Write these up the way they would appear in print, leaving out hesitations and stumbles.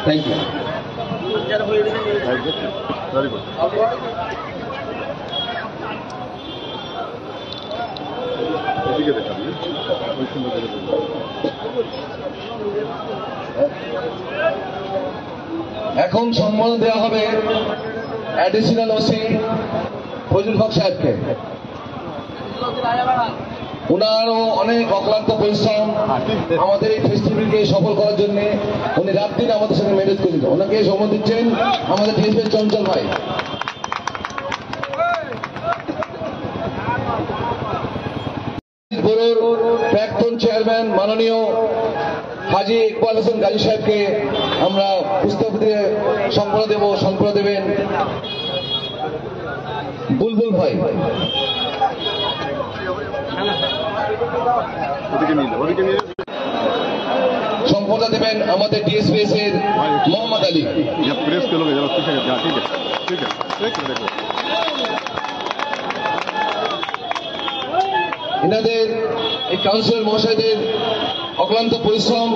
Thank you. এখন সম্মান দেওয়া হবে অ্যাডিশনাল ওসি ফজলুল হক সাহেবকে। উনারও অনেক অক্লান্ত পরিশ্রম আমাদের এই ফেস্টিভ্যালকে সফল করার জন্য, উনি রাত দিন আমাদের সঙ্গে ম্যানেজ করেছেন। ওনাকে সময় দিচ্ছেন আমাদের ডিএসপি চঞ্চল ভাই। প্রাক্তন চেয়ারম্যান মাননীয় হাজী ইকবাল হোসেন গাজী সাহেবকে আমরা পুস্তক দিয়ে সম্পন্ন দেবেন বুলবুল ভাই। সম্পন্ন দেবেন আমাদের ডিএসপিএস এর মোহাম্মদ আলী। এনাদের এই কাউন্সিলর মহাশয়দের অক্লান্ত পরিশ্রম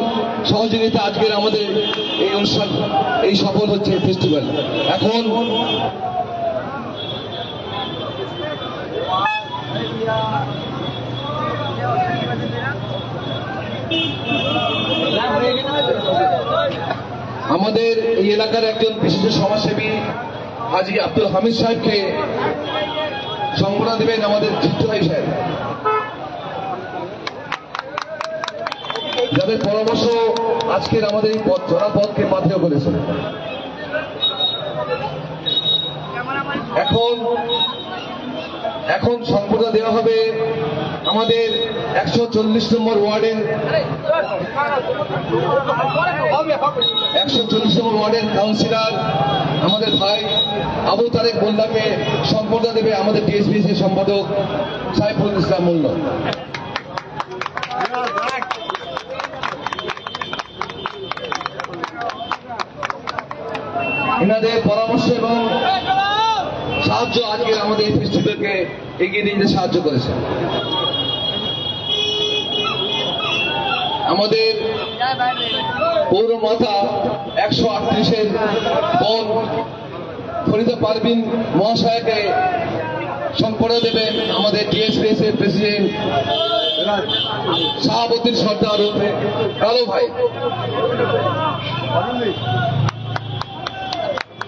সহযোগিতা আজকের আমাদের এই অনুষ্ঠান এই সফল হচ্ছে ফেস্টিভ্যাল। এখন আমাদের এই এলাকার একজন বিশিষ্ট সমাজসেবী হাজী আব্দুল হামিদ সাহেবকে সম্মাননা দেবেন আমাদের জিতু ভাই সাহেব, যাদের পরামর্শ আজকের আমাদের এই জনপথকে পাথেয় করেছে। এখন সম্পূর্ণ দেওয়া হবে আমাদের 140 নম্বর ওয়ার্ডের 140 নম্বর ওয়ার্ডের কাউন্সিলর আমাদের ভাই আবু তারেক মোল্লাকে সম্পূর্ণ দেবে আমাদের ডিএসপিসি সম্পাদক সাইফুল ইসলাম মোল্লা। এনাদের পরামর্শ এবং সাহায্য আজকের আমাদের এই ফেস্টিভ্যালকে এগিয়ে নিয়ে যেতে সাহায্য করেছে। আমাদের পৌরমাতা 138-এর বোন ফরিদা পারভিন মহাশয়কে সম্পন্ন দেবেন আমাদের ডিএসপিএস এর প্রেসিডেন্ট শাহাবুদ্দিন সর্দার ওরফে কালো ভাই।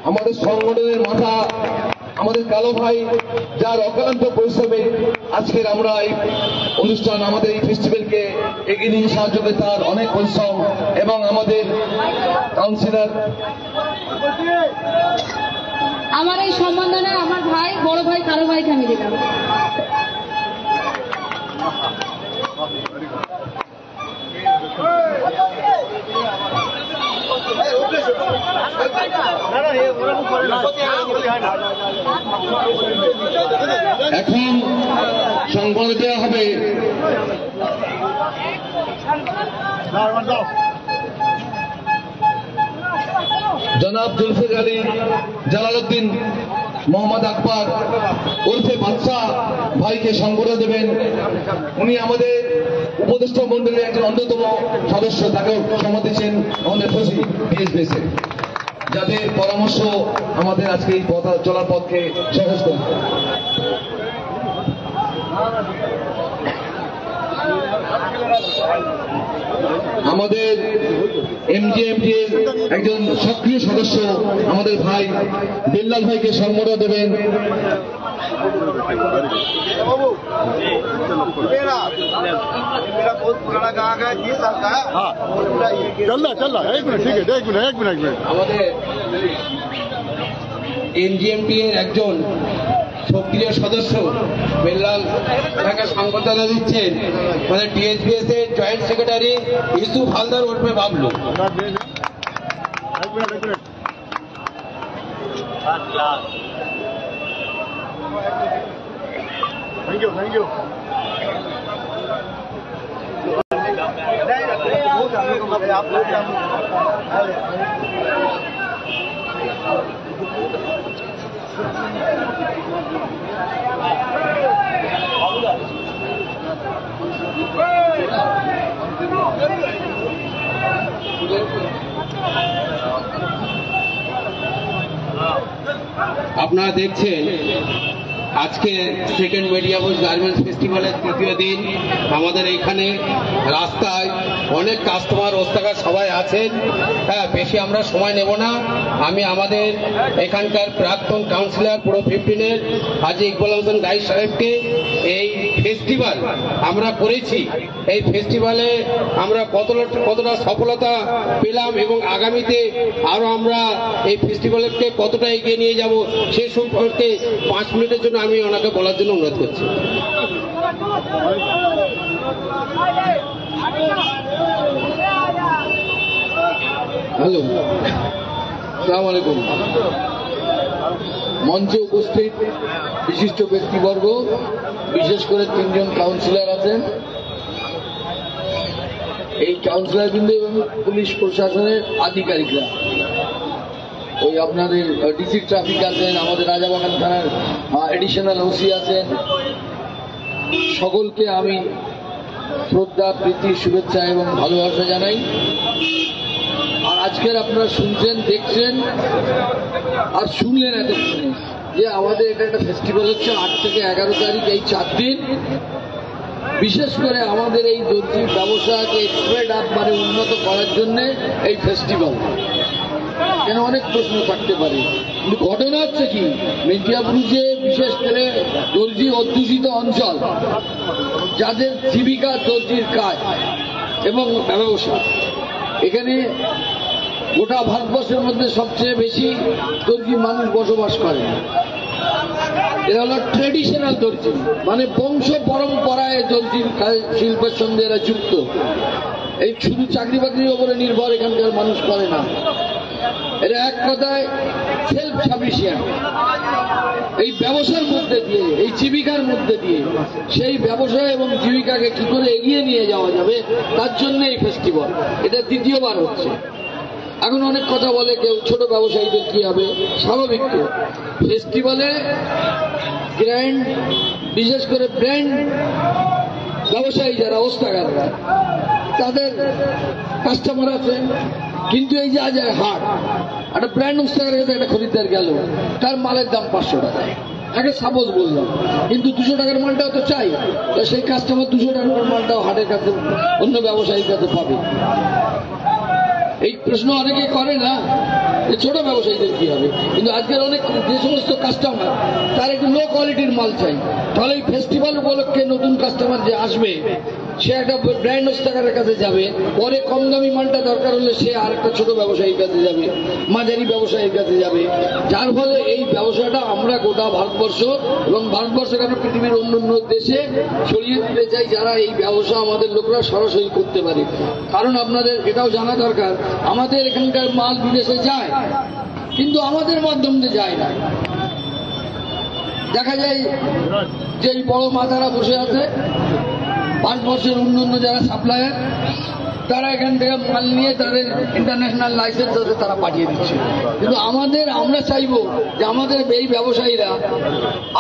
আমাদের সংগঠনের মাথা আমাদের কালো ভাই, যার অক্লান্ত পরিশ্রমে আজকের আমরা এই অনুষ্ঠান আমাদের এই ফেস্টিভ্যালকে এগিয়ে নিয়ে সাহায্য করে, তার অনেক পরিশ্রম। এবং আমাদের কাউন্সিলর আমার এই সম্মাননা আমার ভাই বড় ভাই কালো ভাইকে আমি দিলাম। এখন সংবাদ দেওয়া হবে জনাব জুলফিকার আলী জালালউদ্দিন মোহাম্মদ আকবর ওরফে বাদশা ভাইকে সম্বোধন দেবেন। উনি আমাদের উপদেষ্টা মন্ডলীর একজন অন্যতম সদস্য, তাকেও সম্মান দিচ্ছেন আমাদের ফসি ডিএসপিএস, যাদের পরামর্শ আমাদের আজকে এই পথ চলার পথকে সহজ করে। আমাদের এমজিএমটি এর একজন সক্রিয় সদস্য আমাদের ভাই বিল্লাল ভাইকে সম্মাননা দেবেন। আমাদের এমজিএমটি এর একজন সক্রিয় সদস্য বিল্লাল তাকে সংবর্ধনা দিচ্ছেন আমাদের ডিএসপিএস এর জয়েন্ট সেক্রেটারি ইউসুফ হালদার ওরফে বাবলু। Thank you. আপনারা দেখছেন আজকে সেকেন্ড মেডিয়া হাউস গার্মেন্টস ফেস্টিভ্যালের তৃতীয় দিন। আমাদের এখানে রাস্তায় অনেক কাস্টমার ওস্তাকার সবাই আছেন। হ্যাঁ, বেশি আমরা সময় নেব না। আমি আমাদের এখানকার প্রাক্তন কাউন্সিলর পুরো 15-এর হাজি ইকবাল হোসেন গাইড সাহেবকে এই ফেস্টিভ্যাল আমরা করেছি, এই ফেস্টিভ্যালে আমরা কতটা সফলতা পেলাম এবং আগামীতে আরো আমরা এই ফেস্টিভ্যালকে কতটা এগিয়ে নিয়ে যাব সে সম্পর্কে 5 মিনিটের জন্য আমি ওনাকে বলার জন্য অনুরোধ করছি। হ্যালো, আসসালামু আলাইকুম। মঞ্চে উপস্থিত বিশিষ্ট ব্যক্তিবর্গ, বিশেষ করে 3 জন কাউন্সিলর আছেন, এই কাউন্সিলর কিন্তু এবং পুলিশ প্রশাসনের আধিকারিকরা, ওই আপনাদের ডিসি ট্রাফিক আছেন, আমাদের রাজাবাগান থানার এডিশনাল ওসি আছেন, সকলকে আমি শ্রদ্ধা, প্রীতি, শুভেচ্ছা এবং ভালোবাসা জানাই। আর আজকের আপনারা শুনছেন, দেখছেন আর শুনলেন এতক্ষণে যে আমাদের এটা একটা ফেস্টিভ্যাল হচ্ছে 8 থেকে 11 তারিখ, এই 4 দিন। বিশেষ করে আমাদের এই দর্জি ব্যবসাকে স্প্রেড আপ মানে উন্নত করার জন্য এই ফেস্টিভ্যাল। কেন অনেক প্রশ্ন থাকতে পারে, কিন্তু ঘটনা হচ্ছে কি, মেদিনীপুর যে বিশেষ করে দর্জি অধ্যুষিত অঞ্চল, যাদের জীবিকা দর্জির কাজ এবং ব্যবসা, এখানে গোটা ভারতবর্ষের মধ্যে সবচেয়ে বেশি দর্জি মানুষ বসবাস করে। এরা হলো ট্রেডিশনাল দর্জি, মানে বংশ পরম্পরায় দর্জির শিল্পের সঙ্গে এরা যুক্ত। এই শুধু চাকরি বাকরির উপরে নির্ভর এখানকার মানুষ করে না, এরা এক কথায় সেলফ সাফিসিয়েন্ট। এই ব্যবসার মধ্যে দিয়ে, এই জীবিকার মধ্যে দিয়ে সেই ব্যবসা এবং জীবিকাকে কি করে এগিয়ে নিয়ে যাওয়া যাবে তার জন্য এই ফেস্টিভ্যাল। এটা দ্বিতীয়বার হচ্ছে। এখন অনেক কথা বলে কেউ ছোট ব্যবসায়ীদের কি হবে, স্বাভাবিক তো। ফেস্টিভ্যালে গ্র্যান্ড, বিশেষ করে ব্র্যান্ড ব্যবসায়ী যারা ওস্তাকাররা, তাদের কাস্টমার আছে। কিন্তু এই যে আজ হাট, একটা ব্র্যান্ড ওস্তাকারের কাছে একটা খরিদ্দার গেল, তার মালের দাম 500 টাকা, আগে সাপোজ বললাম, কিন্তু 200 টাকার মালটাও তো চাই, তো সেই কাস্টমার 200 টাকার মালটাও হাটের কাছে অন্য ব্যবসায়ীর কাছে পাবে। এই প্রশ্ন অনেকে করে না, ছোট ব্যবসায়ীদের কি হবে। কিন্তু আজকের অনেক যে সমস্ত কাস্টমার, তার একটু লো কোয়ালিটির মাল চাই, তাহলে এই ফেস্টিভ্যাল উপলক্ষে নতুন কাস্টমার যে আসবে, সে একটা ব্র্যান্ড ওস্তাকারের কাছে যাবে, পরে কম দামি মালটা দরকার হলে সে আর একটা ছোট ব্যবসায়ীর কাছে যাবে, মাঝারি ব্যবসায়ীর কাছে যাবে। যার ফলে এই ব্যবসাটা আমরা গোটা ভারতবর্ষ এবং ভারতবর্ষ কেন পৃথিবীর অন্যান্য দেশে ছড়িয়ে দিতে চাই, যারা এই ব্যবসা আমাদের লোকরা সরাসরি করতে পারে। কারণ আপনাদের এটাও জানা দরকার, আমাদের এখানকার মাল বিদেশে যায়, কিন্তু আমাদের মাধ্যম দিয়ে যায় না। দেখা যায় যে এই বড় মাথারা বসে আছে, ভারতবর্ষের অন্যান্য যারা সাপ্লায়ার, তারা এখান থেকে মাল নিয়ে তাদের ইন্টারন্যাশনাল লাইসেন্স আছে, তারা পাঠিয়ে দিচ্ছে। কিন্তু আমরা চাইবো যে আমাদের এই ব্যবসায়ীরা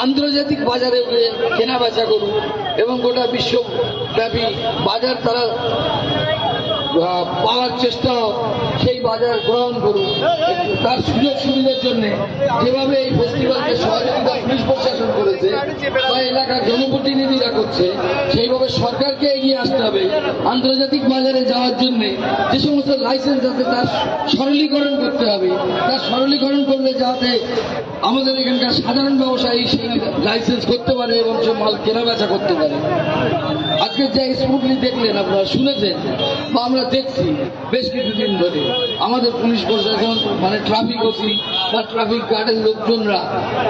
আন্তর্জাতিক বাজারে কেনা বেচা করুক এবং গোটা বিশ্বব্যাপী বাজার তারা পাওয়ার চেষ্টা হোক, সেই বাজার গ্রহণ করুন। তার সুযোগ সুবিধার জন্য যেভাবে এই ফেস্টিভ্যালকে সহযোগিতা পুলিশ প্রশাসন করেছে বা এলাকার জনপ্রতিনিধিরা করছে, সেইভাবে সরকারকে এগিয়ে আসতে হবে আন্তর্জাতিক বাজারে যাওয়ার জন্য। যে সমস্ত লাইসেন্স আছে তার সরলীকরণ করতে হবে, তার সরলীকরণ করলে যাতে আমাদের এখানকার সাধারণ ব্যবসায়ী সেই লাইসেন্স করতে পারে এবং সে মাল কেনা বেচা করতে পারে। আজকে যে স্মুথলি দেখলেন, আপনারা শুনেছেন বা আমরা দেখছি বেশ কিছুদিন ধরে, আমাদের পুলিশ প্রশাসন মানে ট্রাফিক ওসি বা ট্রাফিক গার্ডের লোকজনরা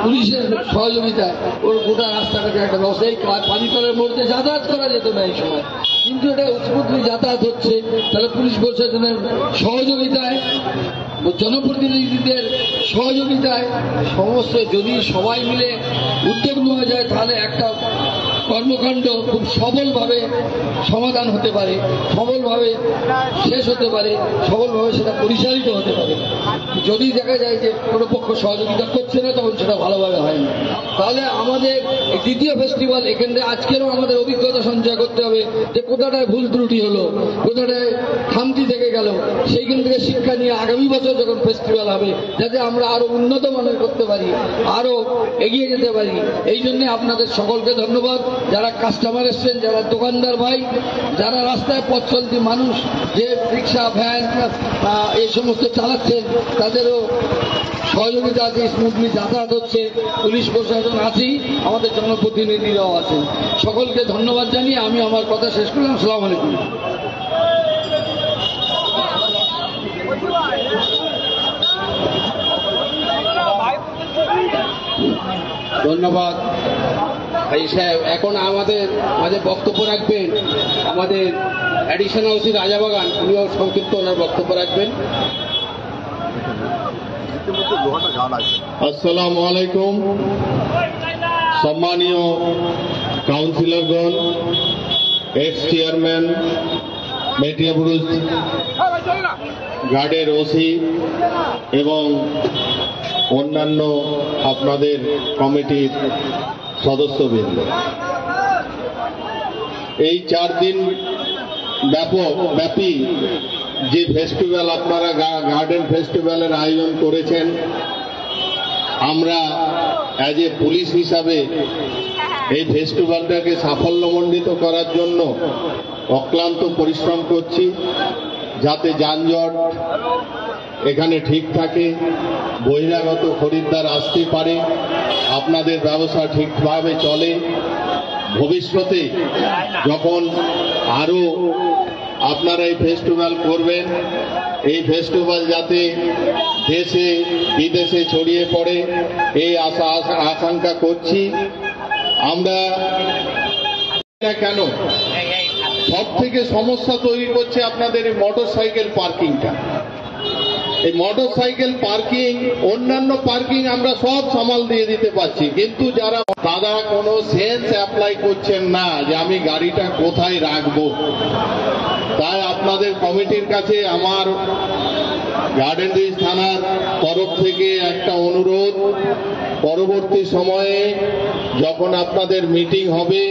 পুলিশের সহযোগিতায় ওর গোটা রাস্তাটাকে একটা ব্যবসায়িক পানিতলের মধ্যে যাতায়াত করা যেত না এই সময়, কিন্তু এটা স্মুথলি যাতায়াত হচ্ছে। তাহলে পুলিশ প্রশাসনের সহযোগিতায়, জনপ্রতিনিধিদের সহযোগিতায় সমস্ত যদি সবাই মিলে উদ্যোগ নেওয়া যায়, তাহলে একটা কর্মকাণ্ড খুব সফলভাবে সমাধান হতে পারে, সফলভাবে শেষ হতে পারে, সফলভাবে সেটা পরিচালিত হতে পারে। যদি দেখা যায় যে কোনো পক্ষ সহযোগিতা করছে না, তখন সেটা ভালোভাবে হয় না। তাহলে আমাদের দ্বিতীয় ফেস্টিভ্যাল এখানে আজকেরও আমাদের অভিজ্ঞতা সঞ্চয় করতে হবে যে কোথাটায় ভুল ত্রুটি হলো, কোথাটায় খামতি থেকে গেল, সেইখান থেকে শিক্ষা নিয়ে আগামী বছর যখন ফেস্টিভ্যাল হবে যাতে আমরা আরো উন্নত মানের করতে পারি, আরো এগিয়ে যেতে পারি। এই জন্য আপনাদের সকলকে ধন্যবাদ, যারা কাস্টমার এসছেন, যারা দোকানদার ভাই, যারা রাস্তায় পথ চলতি মানুষ, যে রিক্সা ভ্যান এই সমস্ত চালাচ্ছেন, তাদেরও সহযোগিতা আছে, স্মুথলি যাতায়াত হচ্ছে, পুলিশ প্রশাসন আছেই, আমাদের জনপ্রতিনিধিরাও আছেন। সকলকে ধন্যবাদ জানিয়ে আমি আমার কথা শেষ করলাম। আসসালামু আলাইকুম। ধন্যবাদ ভাই সাহেব। এখন আমাদের মাঝে বক্তব্য রাখবেন আমাদের অ্যাডিশনাল ওসি রাজাবাগান, উনিও সংক্ষিপ্ত ওনার বক্তব্য রাখবেন। আসসালামু আলাইকুম। সম্মানীয় কাউন্সিলরগণ, এক্স চেয়ারম্যান, মেটিয়াবুরুজ গার্ডের ওসি এবং অন্যান্য আপনাদের কমিটির সদস্যবৃন্দ, এই 4 দিন ব্যাপী যে ফেস্টিভ্যাল আপনারা গার্ডেন ফেস্টিভ্যালের আয়োজন করেছেন, আমরা অ্যাজ এ পুলিশ হিসাবে এই ফেস্টিভ্যালটাকে সাফল্যমণ্ডিত করার জন্য অক্লান্ত পরিশ্রম করছি, যাতে যানজট এখানে ঠিক থাকে, বহিরাগত খরিদ্দার আসতে পারে, আপনাদের ব্যবসা ঠিকভাবে চলে। ভবিষ্যতে যখন আরো আপনারা এই ফেস্টিভ্যাল করবেন, এই ফেস্টিভ্যাল যাতে দেশে বিদেশে ছড়িয়ে পড়ে এই আশঙ্কা করছি। আমরা কেন সব থেকে সমস্যা তৈরি করছে আপনাদের এই মোটর সাইকেল পার্কিংটা। এই মোটর সাইকেল পার্কিং, অন্যান্য পার্কিং আমরা সব সামাল দিয়ে দিতে পারছি, কিন্তু যারা দাদা কোনো সেন্স অ্যাপ্লাই করছেন না যে আমি গাড়িটা কোথায় রাখবো। তাই আপনাদের কমিটির কাছে আমার গার্ডেন রিচ থানার তরফ থেকে একটা অনুরোধ, পরবর্তী সময়ে যখন আপনাদের মিটিং হবে,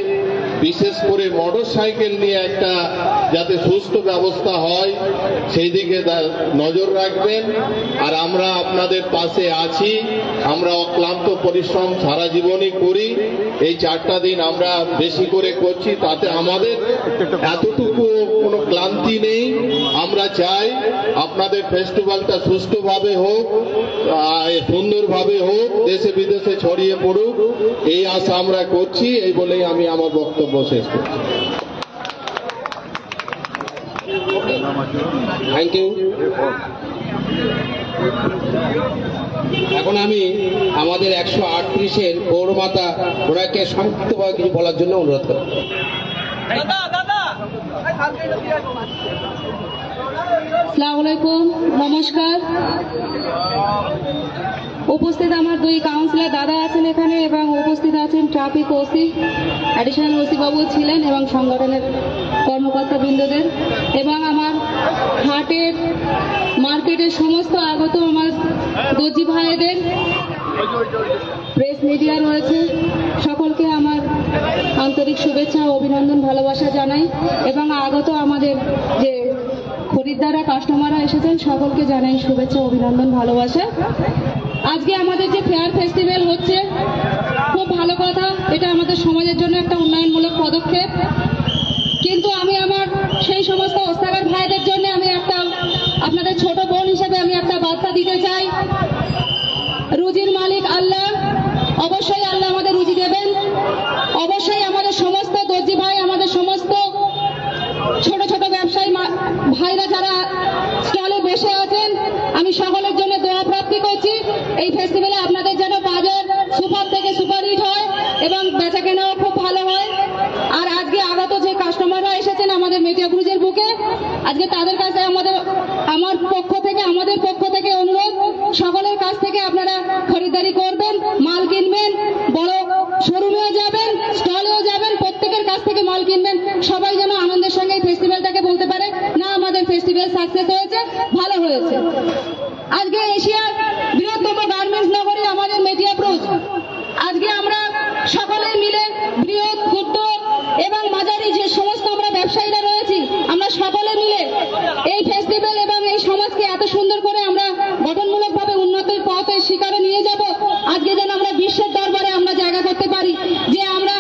বিশেষ করে মোটর সাইকেল নিয়ে একটা যাতে সুস্থ ব্যবস্থা হয় সেই দিকে নজর রাখবেন। আর আমরা আপনাদের পাশে আছি, আমরা অক্লান্ত পরিশ্রম সারা জীবনই করি, এই 4টা দিন আমরা বেশি করে করছি, তাতে আমাদের এতটুকু কোনো ক্লান্তি নেই। আমরা চাই আপনাদের ফেস্টিভ্যালটা সুষ্ঠুভাবে হোক, সুন্দরভাবে হোক, দেশে বিদেশে ছড়িয়ে পড়ুক, এই আশা আমরা করছি। এই বলেই আমি আমার বক্তব্য শেষ করছি। Thank you. এখন আমি আমাদের 138-এর পৌরমাতা ওনাকে সংক্ষিপ্তভাবে কিছু বলার জন্য অনুরোধ করব। আসসালামু আলাইকুম, নমস্কার। উপস্থিত আমার 2 কাউন্সিলর দাদা আছেন এখানে, এবং উপস্থিত আছেন ট্রাফিক ওসি, অ্যাডিশনাল ওসি বাবু ছিলেন, এবং সংগঠনের কর্মকর্তা বৃন্দদের, এবং আমার হাটের মার্কেটের সমস্ত আগত আমার দর্জি ভাইদের, প্রেস মিডিয়া রয়েছে, সকলকে আমার আন্তরিক শুভেচ্ছা ও অভিনন্দন ভালোবাসা জানাই, এবং আগত আমাদের যে খরিদ্দাররা কাস্টমাররা এসেছেন সকলকে জানাই শুভেচ্ছা অভিনন্দন ভালোবাসা। আজকে আমাদের যে ফেয়ার ফেস্টিভ্যাল হচ্ছে খুব ভালো কথা, এটা আমাদের সমাজের জন্য একটা উন্নয়নমূলক পদক্ষেপ। কিন্তু আমি আমার সেই সমস্ত ওস্তাগার ভাইদের জন্য আমি একটা আপনাদের ছোট বোন হিসেবে আমি একটা বার্তা দিতে চাই। রুজির মালিক আল্লাহ, অবশ্যই আল্লাহ আমাদের রুজি দেবেন। অবশ্যই আমাদের সমস্ত দর্জি ভাই, আমাদের সমস্ত ছোট ছোট ব্যবসায়ী ভাইরা যারা স্টলে বসে আছেন, আমি সকলের জন্য দোয়া প্রার্থী করছি এই ফেস্টিভ্যালে আপনাদের যেন বাজার সুপার থেকে সুপার হিট হয় এবং বেচাকেনাও খুব ভালো হয়। আর আজকে আগত যে কাস্টমাররা এসেছেন আমাদের মেটিয়াবুরুজের বুকে, আজকে তাদের কাছে আমাদের পক্ষ থেকে অনুরোধ, সকলের কাছ থেকে আপনারা খরিদ্দারি করবেন, মাল কিনবেন, বড় শোরুমেও যাবেন, স্টলেও যাবেন, সাকসেস হয়েছে, ভালো হয়েছে। আজকে এশিয়ার বৃহত্তম গার্মেন্টস নগরী আমাদের মেটিয়াবুরুজ। আজকে আমরা সকলে মিলে বৃহৎ, ক্ষুদ্র এবং মাঝারি যে সমস্ত আমরা ব্যবসায়ীরা রয়েছি, আমরা সকলে মিলে এই ফেস্টিভ্যাল এবং এই সমাজকে এত সুন্দর করে আমরা গঠনমূলকভাবে উন্নতির পথে শিকারে নিয়ে যাব। আজকে যেন আমরা বিশ্বের দরবারে আমরা জায়গা করতে পারি যে আমরা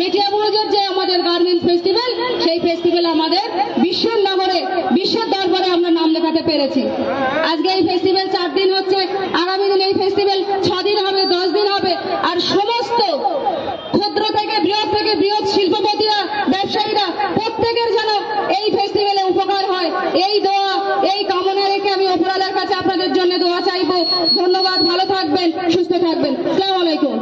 মেটিয়াবুরুজের যে আমাদের গার্মেন্টস ফেস্টিভ্যাল, সেই ফেস্টিভ্যাল আমাদের বিশ্বের নগরে, বিশ্বের দরবারে আমরা নাম লেখাতে পেরেছি। আজকে এই ফেস্টিভ্যাল 4 দিন হচ্ছে, আগামী দিন এই ফেস্টিভ্যাল 6 দিন হবে, 10 দিন হবে। আর সমস্ত ক্ষুদ্র থেকে বৃহৎ শিল্পপতিরা, ব্যবসায়ীরা প্রত্যেকের যেন এই ফেস্টিভ্যালে উপকার হয়, এই দোয়া, এই কামনা রেখে আমি উপরওয়ালার কাছে আপনাদের জন্য দোয়া চাইবো। ধন্যবাদ, ভালো থাকবেন, সুস্থ থাকবেন। আসসালামু আলাইকুম।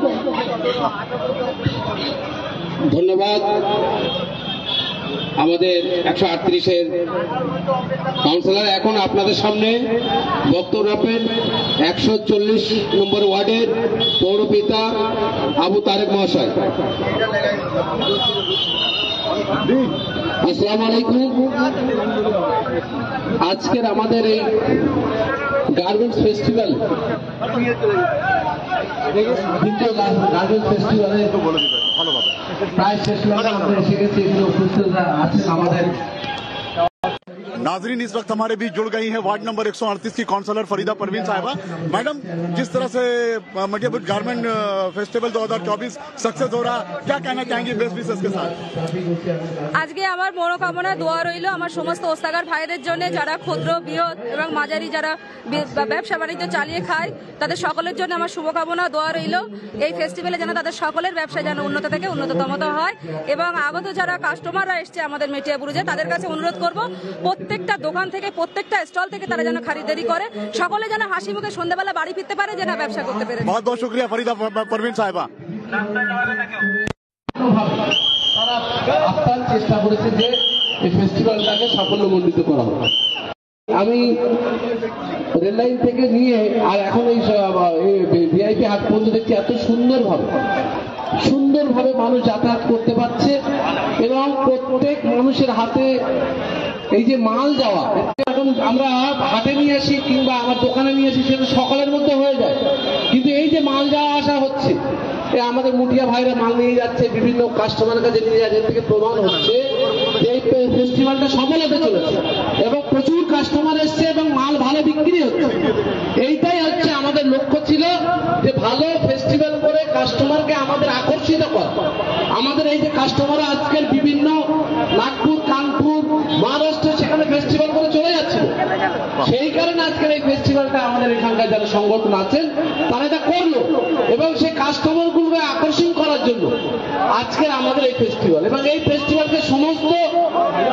ধন্যবাদ। আমাদের 138-এর কাউন্সিলর এখন আপনাদের সামনে বক্তব্য রাখবেন 140 নম্বর ওয়ার্ডের পৌরপিতা আবু তারেক মহাশয়। আসসালামু আলাইকুম। আজকের আমাদের এই গার্মেন্টস ফেস্টিভ্যাল, দ্বিতীয় গার্মেন্টস ফেস্টিভ্যালে প্রায় শেষ লগ্নে আমরা এসে গেছি। এগুলো উপস্থিত আছেন আমাদের नाजरीन। इस वक्त हमारे बीच जुड़ गई हैं वार्ड नंबर 138 की काउंसलर फरीदा परवीन साहिबा। मैडम, जिस तरह से मेटियाबुरुज गारमेंट फेस्टिवल 2024 सक्सेस हो रहा, क्या कहना चाहेंगे बेस्ट विशेष के साथ? আজকে আমার মনোকামনা দোয়া রইল আমার সমস্ত ওস্তাগার ভাইদের জন্য, যারা ক্ষুদ্র, বৃহৎ এবং মাঝারি যারা ব্যবসা বাণিজ্য চালিয়ে খায়, তাদের সকলের জন্য আমার শুভকামনা দোয়া রইল। এই ফেস্টিভ্যালে যেন তাদের সকলের ব্যবসা যেন উন্নত থেকে উন্নততম হয়। এবং আগত যারা কাস্টমাররা এসছে আমাদের মেটিয়াবুরুজে, তাদের কাছে অনুরোধ করব প্রত্যেকটা দোকান থেকে, প্রত্যেকটা স্টল থেকে তারা যেন খরিদারি করে, সকলে যেন হাসি মুখে সন্ধ্যাবেলা বাড়ি ফিরতে পারে, যেন ব্যবসা করতে পারে। बहुत बहुत शुक्रिया फरीदा परवीन साहिबा। তারা আপ্রাণ চেষ্টা করেছে যে এই ফেস্টিভ্যালটাকে সাফল্যমণ্ডিত করা হবে। আমি রেল লাইন থেকে নিয়ে আর এখন এই ভিআইপি হাট পর্যন্ত দেখছি এত সুন্দরভাবে মানুষ যাতায়াত করতে পারছে এবং প্রত্যেক মানুষের হাতে এই যে মাল যাওয়া, এখন আমরা হাটে নিয়ে আসি কিংবা আমার দোকানে নিয়ে আসি, সেটা সকালের মধ্যে হয়ে যায়, কিন্তু এই যে মাল যাওয়া আসা হচ্ছে, আমাদের মুটিয়া ভাইরা মাল নিয়ে যাচ্ছে, বিভিন্ন কাস্টমারের কাছে নিয়ে যাচ্ছে, থেকে প্রমাণ হচ্ছে যে এই ফেস্টিভ্যালটা সফল হতে চলেছে এবং প্রচুর কাস্টমার এসছে এবং মাল ভালো বিক্রি হচ্ছে। এইটাই হচ্ছে আমাদের লক্ষ্য ছিল, যে ভালো ফেস্টিভ্যাল করে কাস্টমারকে আমাদের আকর্ষিত করা। আমাদের এই যে কাস্টমার আজকের বিভিন্ন নাগপুর, কানপুর, মহারাষ্ট্র, সেখানে ফেস্টিভ্যাল করে চলে যাচ্ছে, সেই কারণে আজকের এই ফেস্টিভ্যালটা আমাদের এখানকার যারা সংগঠন আছেন তারা এটা করলো এবং সেই কাস্টমার গুলোকে আকর্ষণ করার জন্য আজকের আমাদের এই ফেস্টিভ্যাল। এবং এই ফেস্টিভ্যালকে সমস্ত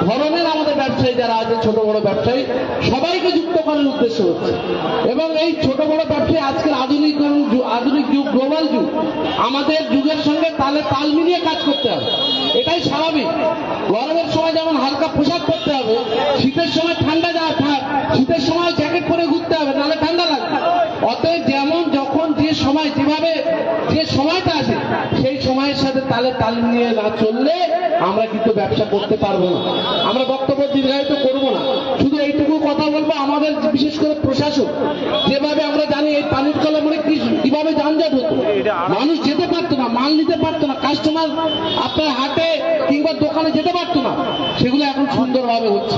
ধরনের আমাদের ব্যবসায়ী যারা আছে, ছোট বড় ব্যবসায়ী, সবাইকে যুক্ত করার উদ্দেশ্য হচ্ছে। এবং এই ছোট বড় ব্যবসায়ী আজকের আধুনিক যুগ, গ্লোবাল যুগ, আমাদের যুগের সঙ্গে তাল মিলিয়ে কাজ করতে হবে, এটাই স্বাভাবিক। গরমের সময় যেমন হালকা পোশাক পরতে হবে, শীতের সময় শীতের সময় জ্যাকেট পরে ঘুরতে হবে, নাহলে ঠান্ডা লাগবে। অতএব যেমন যখন যে সময় যেভাবে যে সময়টা আছে, সেই সময়ের সাথে তাল নিয়ে না চললে আমরা কিন্তু ব্যবসা করতে পারবো না। আমরা বক্তব্য দীর্ঘায়িত করবো না, শুধু এইটুকু কথা বলবো, আমাদের বিশেষ করে প্রশাসন, যেভাবে আমরা জানি এই পানির কলা মনে কিভাবে যানজট হতো, মানুষ যেতে পারতো না, মাল নিতে পারতো না, কাস্টমার আপনার হাটে কিংবা দোকানে যেতে পারতো না, সেগুলো এখন সুন্দরভাবে হচ্ছে।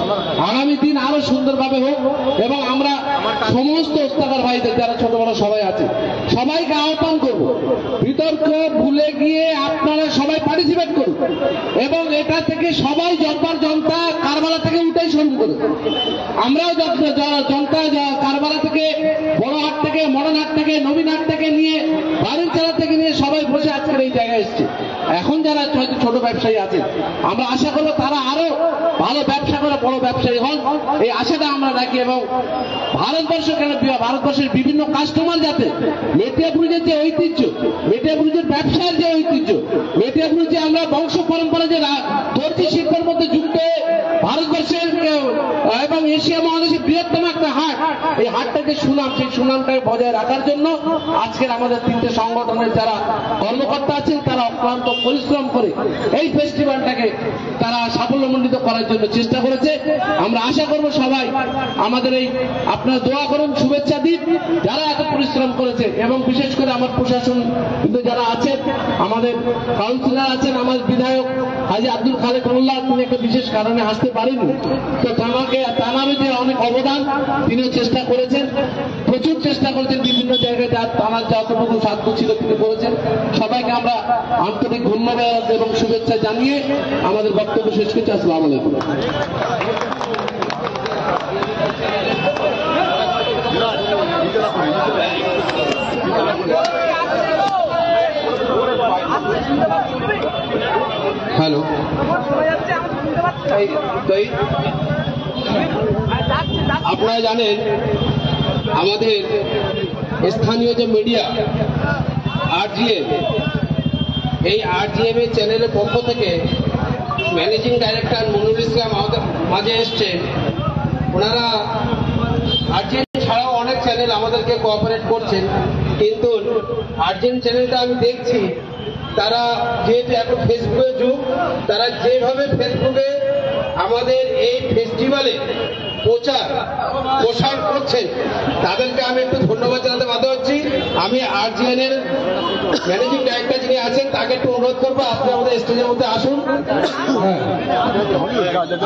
আগামী দিন আরো সুন্দরভাবে হোক এবং আমরা সমস্ত ওস্তাগার ভাইদের যারা ছোট বড় সবাই আছে, সবাইকে আহ্বান করব, বিতর্ক ভুলে গিয়ে আপনারা সবাই পার্টিসিপেট করুন এবং এটা থেকে সবাই জনতা কারবালা থেকে উঠেই শুরু করুন। আমরাও জনতা কারবালা থেকে, বড় হাট থেকে, মডার্ন হাট থেকে, নবীন হাট থেকে নিয়ে, বাড়ির চালা থেকে নিয়ে সবাই বসে আজকের এই জায়গায় এসছে। এখন যারা ছোট ব্যবসায়ী আছে, আমরা আশা করবো তারা আরো ভালো ব্যবসা করে বড় ব্যবসায়ী হন, এই আশাটা আমরা রাখি। এবং ভারতবর্ষের বিভিন্ন কাস্টমার যাতে মেটিয়াবুরুজের যে ঐতিহ্য, মেটিয়াবুরুজের ব্যবসার যে ঐতিহ্য, মেটিয়াবুরুজে আমরা বংশ পরম্পরা যে দর্জি শিল্পের মধ্যে যুক্ত হয়ে ভারতবর্ষের এবং এশিয়া মহাদেশের বৃহত্তম একটা হাট, এই হাটটা যে সুনাম, সেই সুনামটাকে বজায় রাখার জন্য আজকের আমাদের তিনটে সংগঠনের যারা কর্মকর্তা আছেন তারা অক্লান্ত পরিশ্রম করে এই ফেস্টিভ্যালটাকে তারা সাফল্যমণ্ডিত করার জন্য চেষ্টা করেছে। আমরা আশা করব সবাই আমাদের এই আপনারা দোয়া করুন, শুভেচ্ছা দিন যারা এত পরিশ্রম করেছে, এবং বিশেষ করে আমার প্রশাসন কিন্তু যারা আছেন, আমাদের কাউন্সিলর আছেন, আমার বিধায়ক হাজি আব্দুল খালেক মোল্লা, তিনি একটা বিশেষ কারণে আসতে পারেননি, তো তানারও যে অনেক অবদান, তিনিও চেষ্টা করেছেন, প্রচুর চেষ্টা করেছেন বিভিন্ন জায়গায়, তানার যতটুকু সাধ্য ছিল তিনি করেছেন। সবাইকে আমরা আন্তরিক ধন্যবাদ এবং শুভেচ্ছা জানিয়ে আমাদের বক্তব্য শেষ করছি। আসসালামু আলাইকুম। হ্যালো, আপনারা জানেন আমাদের স্থানীয় যে মিডিয়া RGM, এই RGM এর চ্যানেলের পক্ষ থেকে ম্যানেজিং ডাইরেক্টর মনিরুল ইসলাম আমাদের মাঝে এসছেন। ওনারা RGM ছাড়াও অনেক চ্যানেল আমাদেরকে কোঅপারেট করছেন, কিন্তু RGM চ্যানেলটা আমি দেখছি তারা যেহেতু এখন ফেসবুকের যুগ, তারা যেভাবে ফেসবুকে আমাদের এই ফেস্টিভ্যালে প্রসার করছেন, তাদেরকে আমি একটু ধন্যবাদ জানাতে বাধ্য হচ্ছি। আমি RGM এর ম্যানেজিং ডাইরেক্টর যিনি আছেন তাকে একটু অনুরোধ করবো, আপনি আমাদের স্টেজের মধ্যে আসুন।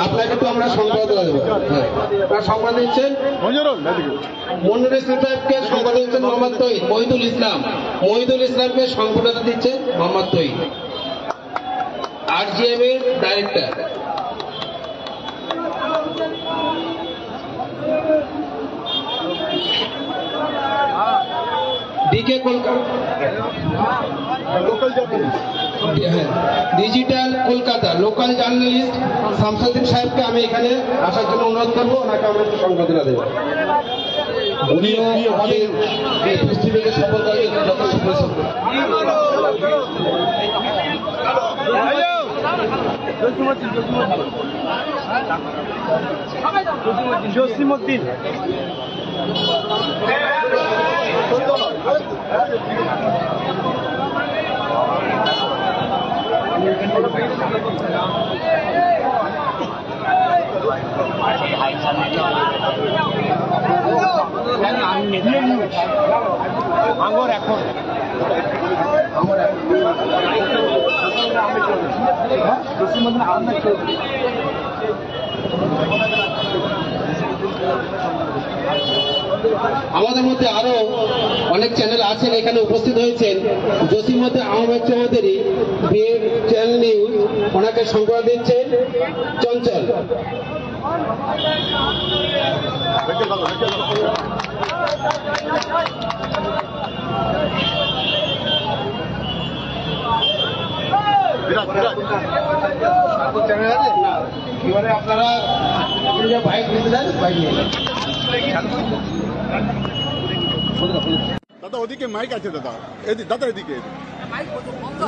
আপনাকে একটু আমরা সংবাদ দেবো। আপনারা সংবাদ দিচ্ছেন মনিরুল ইসলাম সাহেবকে, সংবাদ দিচ্ছেন মোহাম্মদ তৈব, মহিদুল ইসলামকে সংবাদ দিচ্ছেন মোহাম্মদ তৈব, RGM এর director. DK digital Kolkata local journalist Shamsuddin সাহেবকে আমি এখানে আসার জন্য অনুরোধ করবো, ওনাকে আমরা একটু সংবর্ধনা দেব। উনিও আমাদের এই ফেস্টিভ্যালে সফল করার জন্য যথেষ্ট পরিশ্রম করেন। জসিমউদ্দিন আঙ্গর এখন আমাদের মধ্যে আরো অনেক চ্যানেল আছেন, এখানে উপস্থিত হয়েছেন। জসিমউদ্দিন আহমেদ চৌধুরী, চ্যানেল নিউজ, ওনাকে সংবাদ দিচ্ছেন চঞ্চল। এবারে আপনারা বাইক নিতে দেন, বাইক নিয়ে দাদা ওদিকে মাইক আছে দাদা, দাদা এদিকে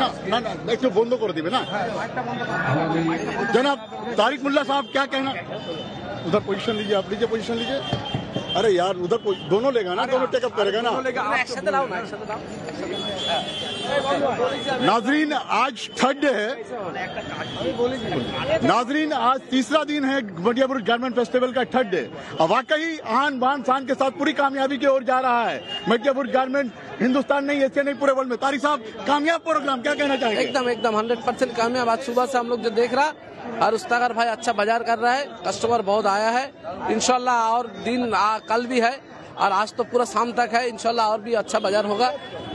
না না না একটু বন্ধ করে দিবে না। जनाब तारिक मुल्ला साहब क्या कहना, उधर पोजीशन लीजिए, आप लीजिए पोजीशन लीजिए। अरे यार उधर दोनों लेगा ना, दोनों टेकअप करेगा ना। नाजरीन आज थर्ड डे है, नाजरीन आज तीसरा दिन है मटियाबुरुज गारमेंट फेस्टिवल का, थर्ड डे। वाकई आन बान शान के साथ पूरी कामयाबी की ओर जा रहा है मटियाबुरुज गारमेंट, हिंदुस्तान नहीं, एशिया नहीं, पूरे वर्ल्ड में। तारिक साहब कामयाब प्रोग्राम, क्या कहना चाहेंगे? एकदम 100% कामयाब। आज सुबह से हम लोग जो देख रहा, और उस्तागर भाई अच्छा बाजार कर रहा है, कस्टमर बहुत आया है। इंशाल्लाह और दिन कल भी है, और आज तो पूरा शाम तक है, इंशाल्लाह और भी अच्छा बाजार होगा,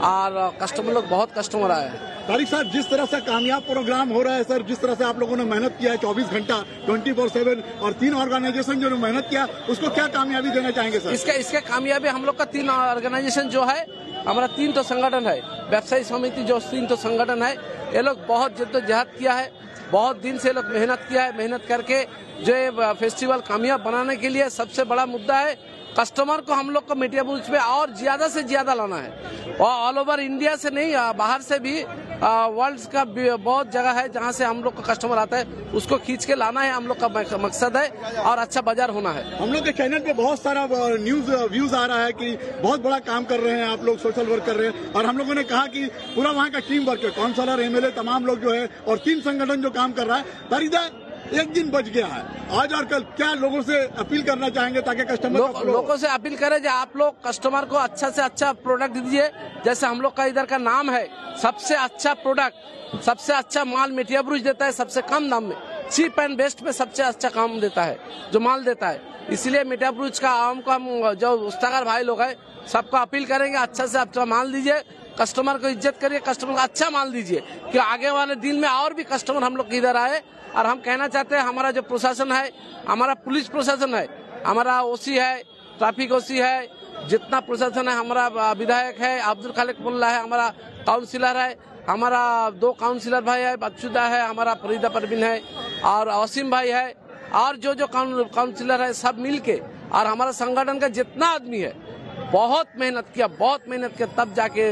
और कस्टमर लोग बहुत कस्टमर आए हैं। तारिक साहब जिस तरह से कामयाब प्रोग्राम हो रहा है सर, जिस तरह से आप लोगों ने मेहनत किया है 24 घंटा 24/7, और 3 ऑर्गेनाइजेशन जो मेहनत किया, उसको क्या कामयाबी देना चाहेंगे सर? इसके कामयाबी हम लोग का 3 ऑर्गेनाइजेशन जो है, हमारा 3 तो संगठन है, व्यवसायी समिति जो 3 तो संगठन है, ये लोग बहुत जद्दोजहद किया है, बहुत दिन से लोग मेहनत किया है। मेहनत करके जो फेस्टिवल कामयाब बनाने के लिए सबसे बड़ा मुद्दा है कस्टमर को हम लोग को मटियाबुरुज पे और ज्यादा से ज्यादा लाना है, और ऑल ओवर इंडिया से नहीं, बाहर से भी वर्ल्ड का बहुत जगह है जहाँ से हम लोग का कस्टमर आता है, उसको खींच के लाना है हम लोग का मकसद है, और अच्छा बाजार होना है। हम लोग के चैनल पे बहुत सारा न्यूज व्यूज आ रहा है कि बहुत बड़ा काम कर रहे हैं आप लोग, सोशल वर्क कर रहे हैं, और हम लोगों ने कहा कि पूरा वहाँ का टीम वर्क है, काउंसलर, एमएलए, तमाम लोग जो है, और 3 संगठन जो काम कर रहा है। तारिदा, एक दिन बच गया है आज और कल, क्या लोगों से अपील करना चाहेंगे ताकि कस्टमर लोगों से अपील करें कि आप लोग कस्टमर को अच्छा से अच्छा प्रोडक्ट दीजिए। जैसे हम लोग का इधर का नाम है सबसे अच्छा प्रोडक्ट, सबसे अच्छा माल मेटिया ब्रुज देता है, सबसे कम दाम में, चीप एंड बेस्ट में सबसे अच्छा काम देता है, जो माल देता है। इसलिए मेटिया ब्रुज का आम को हम जो उस्ताकार भाई लोग है सबको अपील करेंगे, अच्छा से अच्छा माल दीजिए, कस्टमर को इज्जत करिए, कस्टमर को अच्छा माल दीजिए कि आगे वाले दिन में और भी कस्टमर हम लोग इधर आए। और हम कहना चाहते हैं हमारा जो प्रशासन है, हमारा पुलिस प्रशासन है, हमारा ओसी है, ट्रैफिक ओसी है, जितना प्रशासन है, हमारा विधायक है अब्दुल खालिक मुल्ला है, हमारा काउंसिलर है, हमारा 2 काउंसिलर भाई है, बदशुदा है, हमारा फरीदा परवीन है और असीम भाई है, और जो काउंसिलर है सब मिल के, और हमारा संगठन का जितना आदमी है बहुत मेहनत किया, तब जाके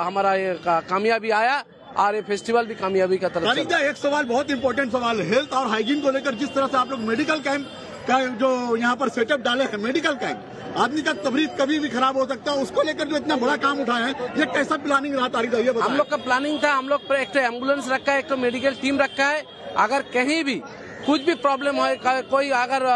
हमारा ये कामयाबी आया, और ये फेस्टिवल भी कामयाबी का तरफ चला। एक सवाल, बहुत इंपॉर्टेंट सवाल, हेल्थ और हाइजीन को लेकर जिस तरह से आप लोग मेडिकल कैंप का जो यहाँ पर सेटअप डाले हैं, मेडिकल कैंप, आदमी का तबीयत कभी भी खराब हो सकता है, उसको लेकर जो इतना बड़ा काम उठाया है, ये कैसा प्लानिंग रहा तारिदा, ये बताएं। हम लोग का प्लानिंग था, हम लोग पर एक एम्बुलेंस रखा है, एक मेडिकल टीम रखा है, अगर कहीं भी कुछ भी प्रॉब्लम हो, कोई अगर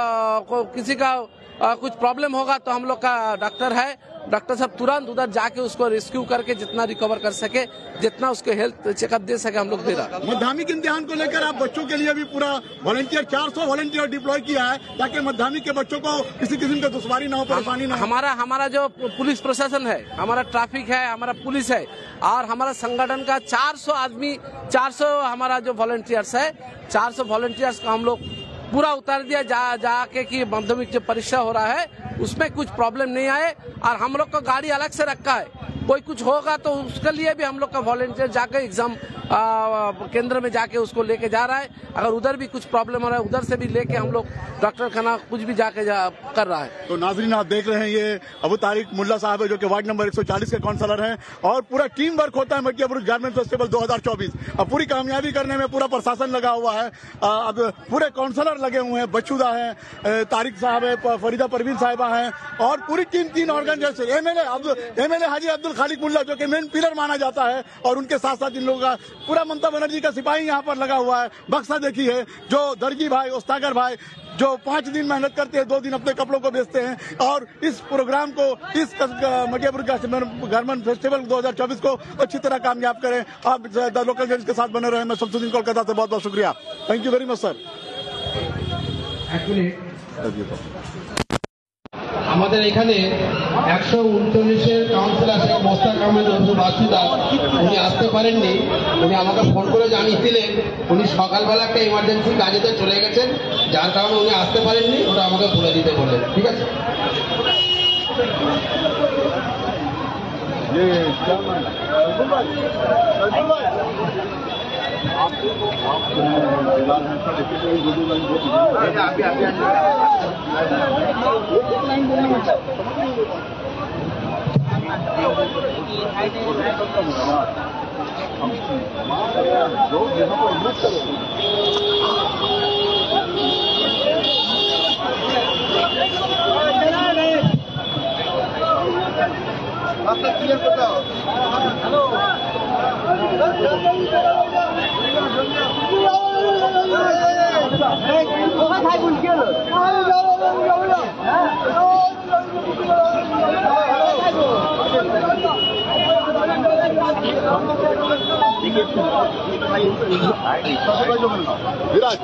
किसी का कुछ प्रॉब्लम होगा तो हम लोग का डॉक्टर है, डॉक्टर साहब तुरंत उधर जाके उसको रेस्क्यू करके जितना रिकवर कर सके, जितना उसके हेल्थ चेकअप दे सके हम लोग दे रहा। माध्यमिक इम्तिहान को लेकर आप बच्चों के लिए भी पूरा वॉलंटियर 400 वॉलंटियर डिप्लॉय किया है ताकि माध्यमिक के बच्चों को किसी किस्म की दुश्वारी ना हो, परेशानी ना हो। हमारा जो पुलिस प्रशासन है, हमारा ट्रैफिक है, हमारा पुलिस है, और हमारा संगठन का 400 आदमी, 400 हमारा जो वॉलंटियर्स है, 400 वॉलंटियर्स का हम लोग पूरा उतार दिया जाके कि माध्यमिक जो परीक्षा हो रहा है उसमें कुछ प्रॉब्लम नहीं आए। और हम लोग का गाड़ी अलग से रखा है, कोई कुछ होगा तो उसके लिए भी हम लोग का वॉलंटियर जाकर एग्जाम केंद्र में जाके उसको लेके जा रहा है। अगर उधर भी कुछ प्रॉब्लम हो रहा है उधर से भी लेके हम लोग डॉक्टर खाना कुछ भी जाके कर रहा है। तो नाजरीन, आप देख रहे हैं ये अबू तारिक मुल्ला साहब है जो कि वार्ड नंबर 140 के काउंसलर हैं, और पूरा टीम वर्क होता है मटिया ब्रुज गारमेंट फेस्टिवल 2024। अब पूरी कामयाबी करने में पूरा प्रशासन लगा हुआ है, अब पूरे काउंसलर लगे हुए हैं, बचुदा है, तारिक साहब है, फरीदा परवीन साहिबा है, और पूरी टीम 3 ऑर्गन जैसे एमएलए हाजी अब्दुल खालिक मुल्ला जो कि मेन पिलर माना जाता है, और उनके साथ साथ इन लोगों का पूरा ममता बनर्जी का सिपाही यहाँ पर लगा हुआ है। बक्सा देखी है, जो दर्जी भाई, उस्तागर भाई जो 5 दिन मेहनत करते हैं, 2 दिन अपने कपड़ों को बेचते हैं, और इस प्रोग्राम को, इस मटिया ब्रुज गारमेंट फेस्टिवल 2024 को अच्छी तरह कामयाब करें। आप द लोकल न्यूज के साथ बने रहे। मैं शमसुद्दीन कोलकाता से बहुत बहुत शुक्रिया। Thank you very much sir. আমাদের এখানে 139-এর কাউন্সিলর শেখ মোস্তাক আহমেদ বাসুদা, উনি আসতে পারেননি, উনি আমাকে ফোন করে জানিয়েছিলেন উনি সকালবেলা একটা ইমার্জেন্সি কাজেতে চলে গেছেন, যার কারণে উনি আসতে পারেননি, ওটা আমাকে বলে দিতে বললেন। ঠিক আছে। विराज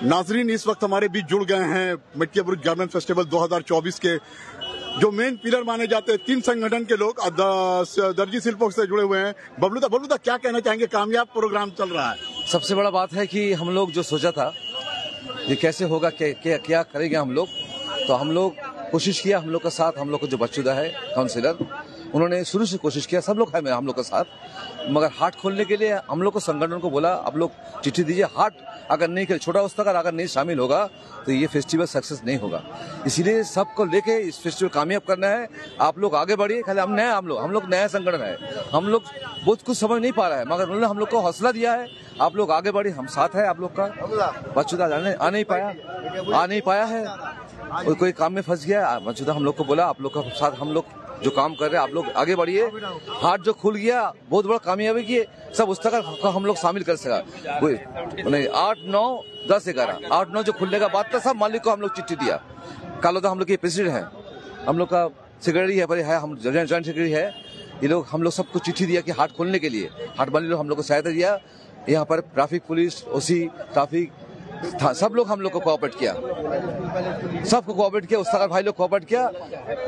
नाजरीन, इस वक्त हमारे बीच जुड़ गए हैं मटिया ब्रुज गारमेंट फेस्टिवल 2024 के जो मेन पिलर माने जाते हैं 3 संगठन के लोग दर्जी शिल्पों से जुड़े हुए हैं। बबलूदा क्या कहना चाहेंगे? कामयाब प्रोग्राम चल रहा है। सबसे बड़ा बात है कि हम लोग जो सोचा था ये कैसे होगा, क्या करेंगे हम लोग, तो हम लोग कोशिश किया, हम लोग का साथ हम लोग को जो बचुदा है काउंसिलर, उन्होंने शुरू से कोशिश किया, सब लोग है हम लोग के साथ, मगर हाट खोलने के लिए हम लोग को संगठन को बोला आप लोग चिट्ठी दीजिए, हाट अगर नहीं कर छोटा उस्ताकार अगर नहीं शामिल होगा तो ये फेस्टिवल सक्सेस नहीं होगा। इसीलिए सबको लेके इस फेस्टिवल कामयाब करना है। आप लोग आगे बढ़िए, खाली हम नए हम लोग नया संगठन है, हम लोग बहुत कुछ समझ नहीं पा रहा है, मगर उन्होंने हम लोग को हौसला दिया है, आप लोग आगे बढ़िए, हम साथ है आप लोग का। बच्चुदा आ नहीं पाया है, कोई काम में फंस गया, बच्चुदा हम लोग को बोला आप लोग का साथ हम लोग जो काम कर रहे हैं आप लोग आगे बढ़िए। हाट जो खुल गया बहुत बड़ा कामयाबी की, सब उस्ताकार को हम लोग शामिल कर सका। 8, 9, 10, 11 8, 9 जो खुलने का बाद था सब मालिक को हम लोग चिट्ठी दिया। कालोदा हम लोग के प्रेसिडेंट है, हम लोग का सेक्रेटरी है, हम जॉइंट सेक्रेटरी है, ये लोग हम लोग सबको चिट्ठी दिया कि हाट खोलने के लिए, हाट मालिक लोग हम लोग को सहायता दिया। यहाँ पर ट्रैफिक पुलिस, ओसी, ट्रैफिक सब लोग हम लोग को कोऑपरेट किया, सबको कोऑपरेट किया, उस्ताकार भाई लोग कोऑपरेट किया।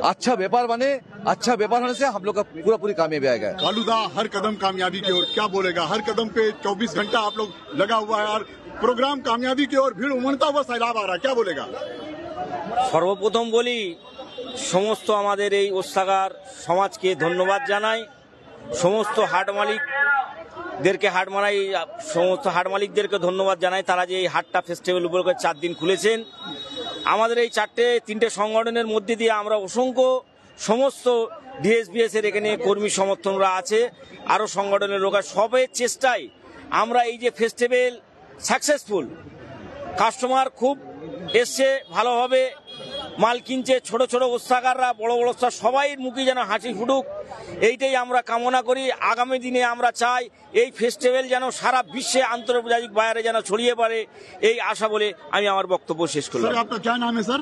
अच्छा व्यापार बने, अच्छा व्यापार होने से हम लोग का पूरी कामयाबी आएगा। कालूदा हर कदम कामयाबी की ओर, क्या बोलेगा? हर कदम पे 24 घंटा आप लोग लगा हुआ है और प्रोग्राम कामयाबी की ओर भीड़ उमड़ता हुआ सैलाब आ रहा है, क्या बोलेगा? সর্বপ্রথম বলি সমস্ত আমাদের এই ওস্তাগার সমাজকে ধন্যবাদ জানাই, সমস্ত হাট মালিকদেরকে ধন্যবাদ জানাই, তারা যে এই হাটটা ফেস্টিভ্যাল উপলক্ষে 4 দিন খুলেছেন। আমাদের এই 3টে সংগঠনের মধ্যে দিয়ে আমরা অসংখ্য সমস্ত ডিএসবিএস এর এখানে কর্মী সমর্থনরা আছে, আরো সংগঠনের লোক, সবের চেষ্টায় আমরা এই যে ফেস্টিভ্যাল সাকসেসফুল, কাস্টমার খুব এসছে, ভালোভাবে মাল কিনছে, ছোট ছোট ওস্তাকাররা, বড় বড় ওস্তাকার সবাই মুখে যেন হাসি ফুটুক, এইটাই আমরা কামনা করি। আগামী দিনে আমরা চাই এই ফেস্টিভ্যাল যেন সারা বিশ্বে আন্তর্জাতিক বাজারে যেন ছড়িয়ে পড়ে, এই আশা বলে আমি আমার বক্তব্য শেষ করলাম। सर आपका क्या नाम है सर?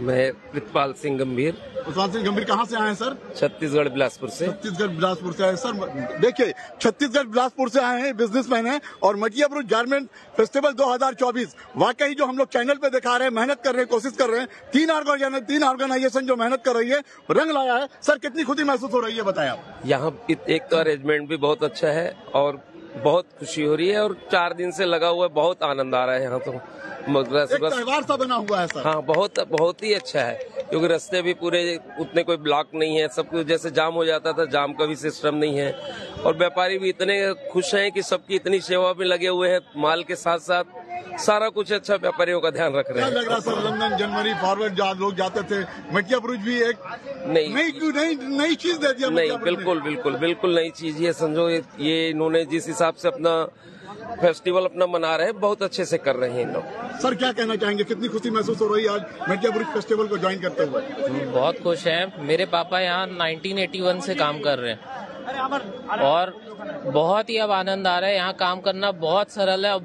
मैं प्रितपाल सिंह गंभीर। प्रतपाल सिंह गंभीर कहाँ से आए हैं सर? छत्तीसगढ़ बिलासपुर से। छत्तीसगढ़ बिलासपुर से आए सर। देखिए छत्तीसगढ़ बिलासपुर से आए हैं, बिजनेसमैन हैं और मटियाबुरुज गारमेंट फेस्टिवल 2024 वाकई जो हम लोग चैनल पे दिखा रहे हैं, मेहनत कर रहे हैं, कोशिश कर रहे हैं, 3 ऑर्गेनाइजेशन जो मेहनत कर रही है, रंग लाया है। सर कितनी खुशी महसूस हो रही है बताएं आप? यहाँ एक तो अरेंजमेंट भी बहुत अच्छा है और बहुत खुशी हो रही है और 4 दिन से लगा हुआ है, बहुत आनंद आ रहा है यहाँ तो। एक त्योहार सा बना हुआ है सर। हाँ बहुत ही अच्छा है, क्योंकि रास्ते भी पूरे उतने कोई ब्लॉक नहीं है, सब कुछ जैसे जाम हो जाता था, जाम का भी सिस्टम नहीं है और व्यापारी भी इतने खुश हैं कि सबकी इतनी सेवा में लगे हुए हैं, माल के साथ साथ सारा कुछ अच्छा व्यापारियों का ध्यान रख रहे हैं। क्या लग रहा सर, लंदन जनवरी फॉरवर्ड जहाँ लोग जाते थे, मटियाबुरुज भी एक नई चीज दे दिया। नहीं, बिल्कुल नई चीज ये समझो, ये इन्होंने जिस हिसाब से अपना फेस्टिवल अपना मना रहे हैं, बहुत अच्छे से कर रहे हैं इन लोग। सर क्या कहना चाहेंगे, कितनी खुशी महसूस हो रही है आज मटियाबुरुज फेस्टिवल को ज्वाइन करते हुए? बहुत खुश हैं, मेरे पापा यहाँ 1981 से काम कर रहे हैं और बहुत ही अब आनंद आ रहा है, यहाँ काम करना बहुत सरल है और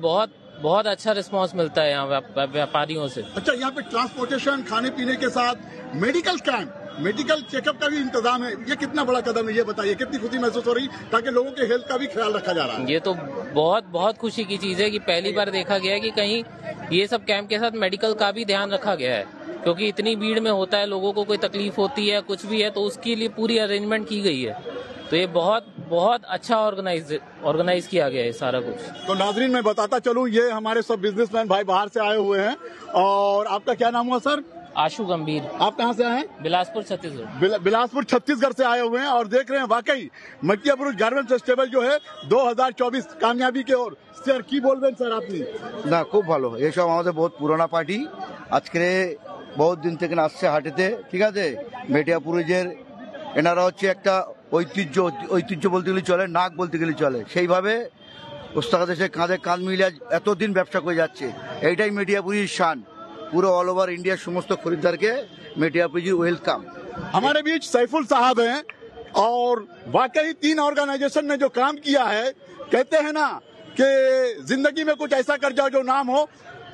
बहुत अच्छा रिस्पांस मिलता है यहाँ व्यापारियों से। अच्छा, यहाँ पे ट्रांसपोर्टेशन, खाने पीने के साथ मेडिकल कैंप, मेडिकल चेकअप का भी इंतजाम है, ये कितना बड़ा कदम है, ये बताइए कितनी खुशी महसूस हो रही ताकि लोगों के हेल्थ का भी ख्याल रखा जा रहा है? ये तो बहुत खुशी की चीज है कि पहली बार देखा गया है कि कहीं ये सब कैंप के साथ मेडिकल का भी ध्यान रखा गया है, क्योंकि इतनी भीड़ में होता है, लोगों को कोई तकलीफ होती है, कुछ भी है, तो उसके लिए पूरी अरेंजमेंट की गई है। तो ये बहुत अच्छा ऑर्गेनाइज किया गया है सारा कुछ। तो नाजरीन मैं बताता चलूं, ये हमारे सब बिजनेसमैन भाई बाहर से आए हुए हैं। और आपका क्या नाम हुआ सर? आशु गंभीर। आप कहाँ से आए हैं? बिलासपुर छत्तीसगढ़। बिलासपुर छत्तीसगढ़ से आए हुए हैं और देख रहे हैं वाकई मटियाबुरुज गारमेंट फेस्टिवल जो है 2024 कामयाबी की ओर। सर की बोलবেন স্যার আপনি? না, খুব ভালো, এসব আমাদের বহুত পুরোনো পার্টি, আজকে বহুত দিন থেকে আসছে হাটেতে, ঠিক আছে। মটিয়াবুরুজের এনারা হচ্ছে একটা ঐতিহ্য বলতে গেলে চলে, নাক বলতে গেলে চলে, সেইভাবে ওস্তাকার দেশে কাঁধে কাঁধ মিলিয়ে এতদিন ব্যবসা করে যাচ্ছে, এইটাই মটিয়াবুরুজের শান। पूरा ऑल ओवर इंडिया समस्त खरीदार के मटियाबुरुज वेलकम। हमारे बीच सैफुल साहब हैं और वाकई 3 ऑर्गेनाइजेशन ने जो काम किया है, कहते हैं ना कि जिंदगी में कुछ ऐसा कर जाओ जो नाम हो,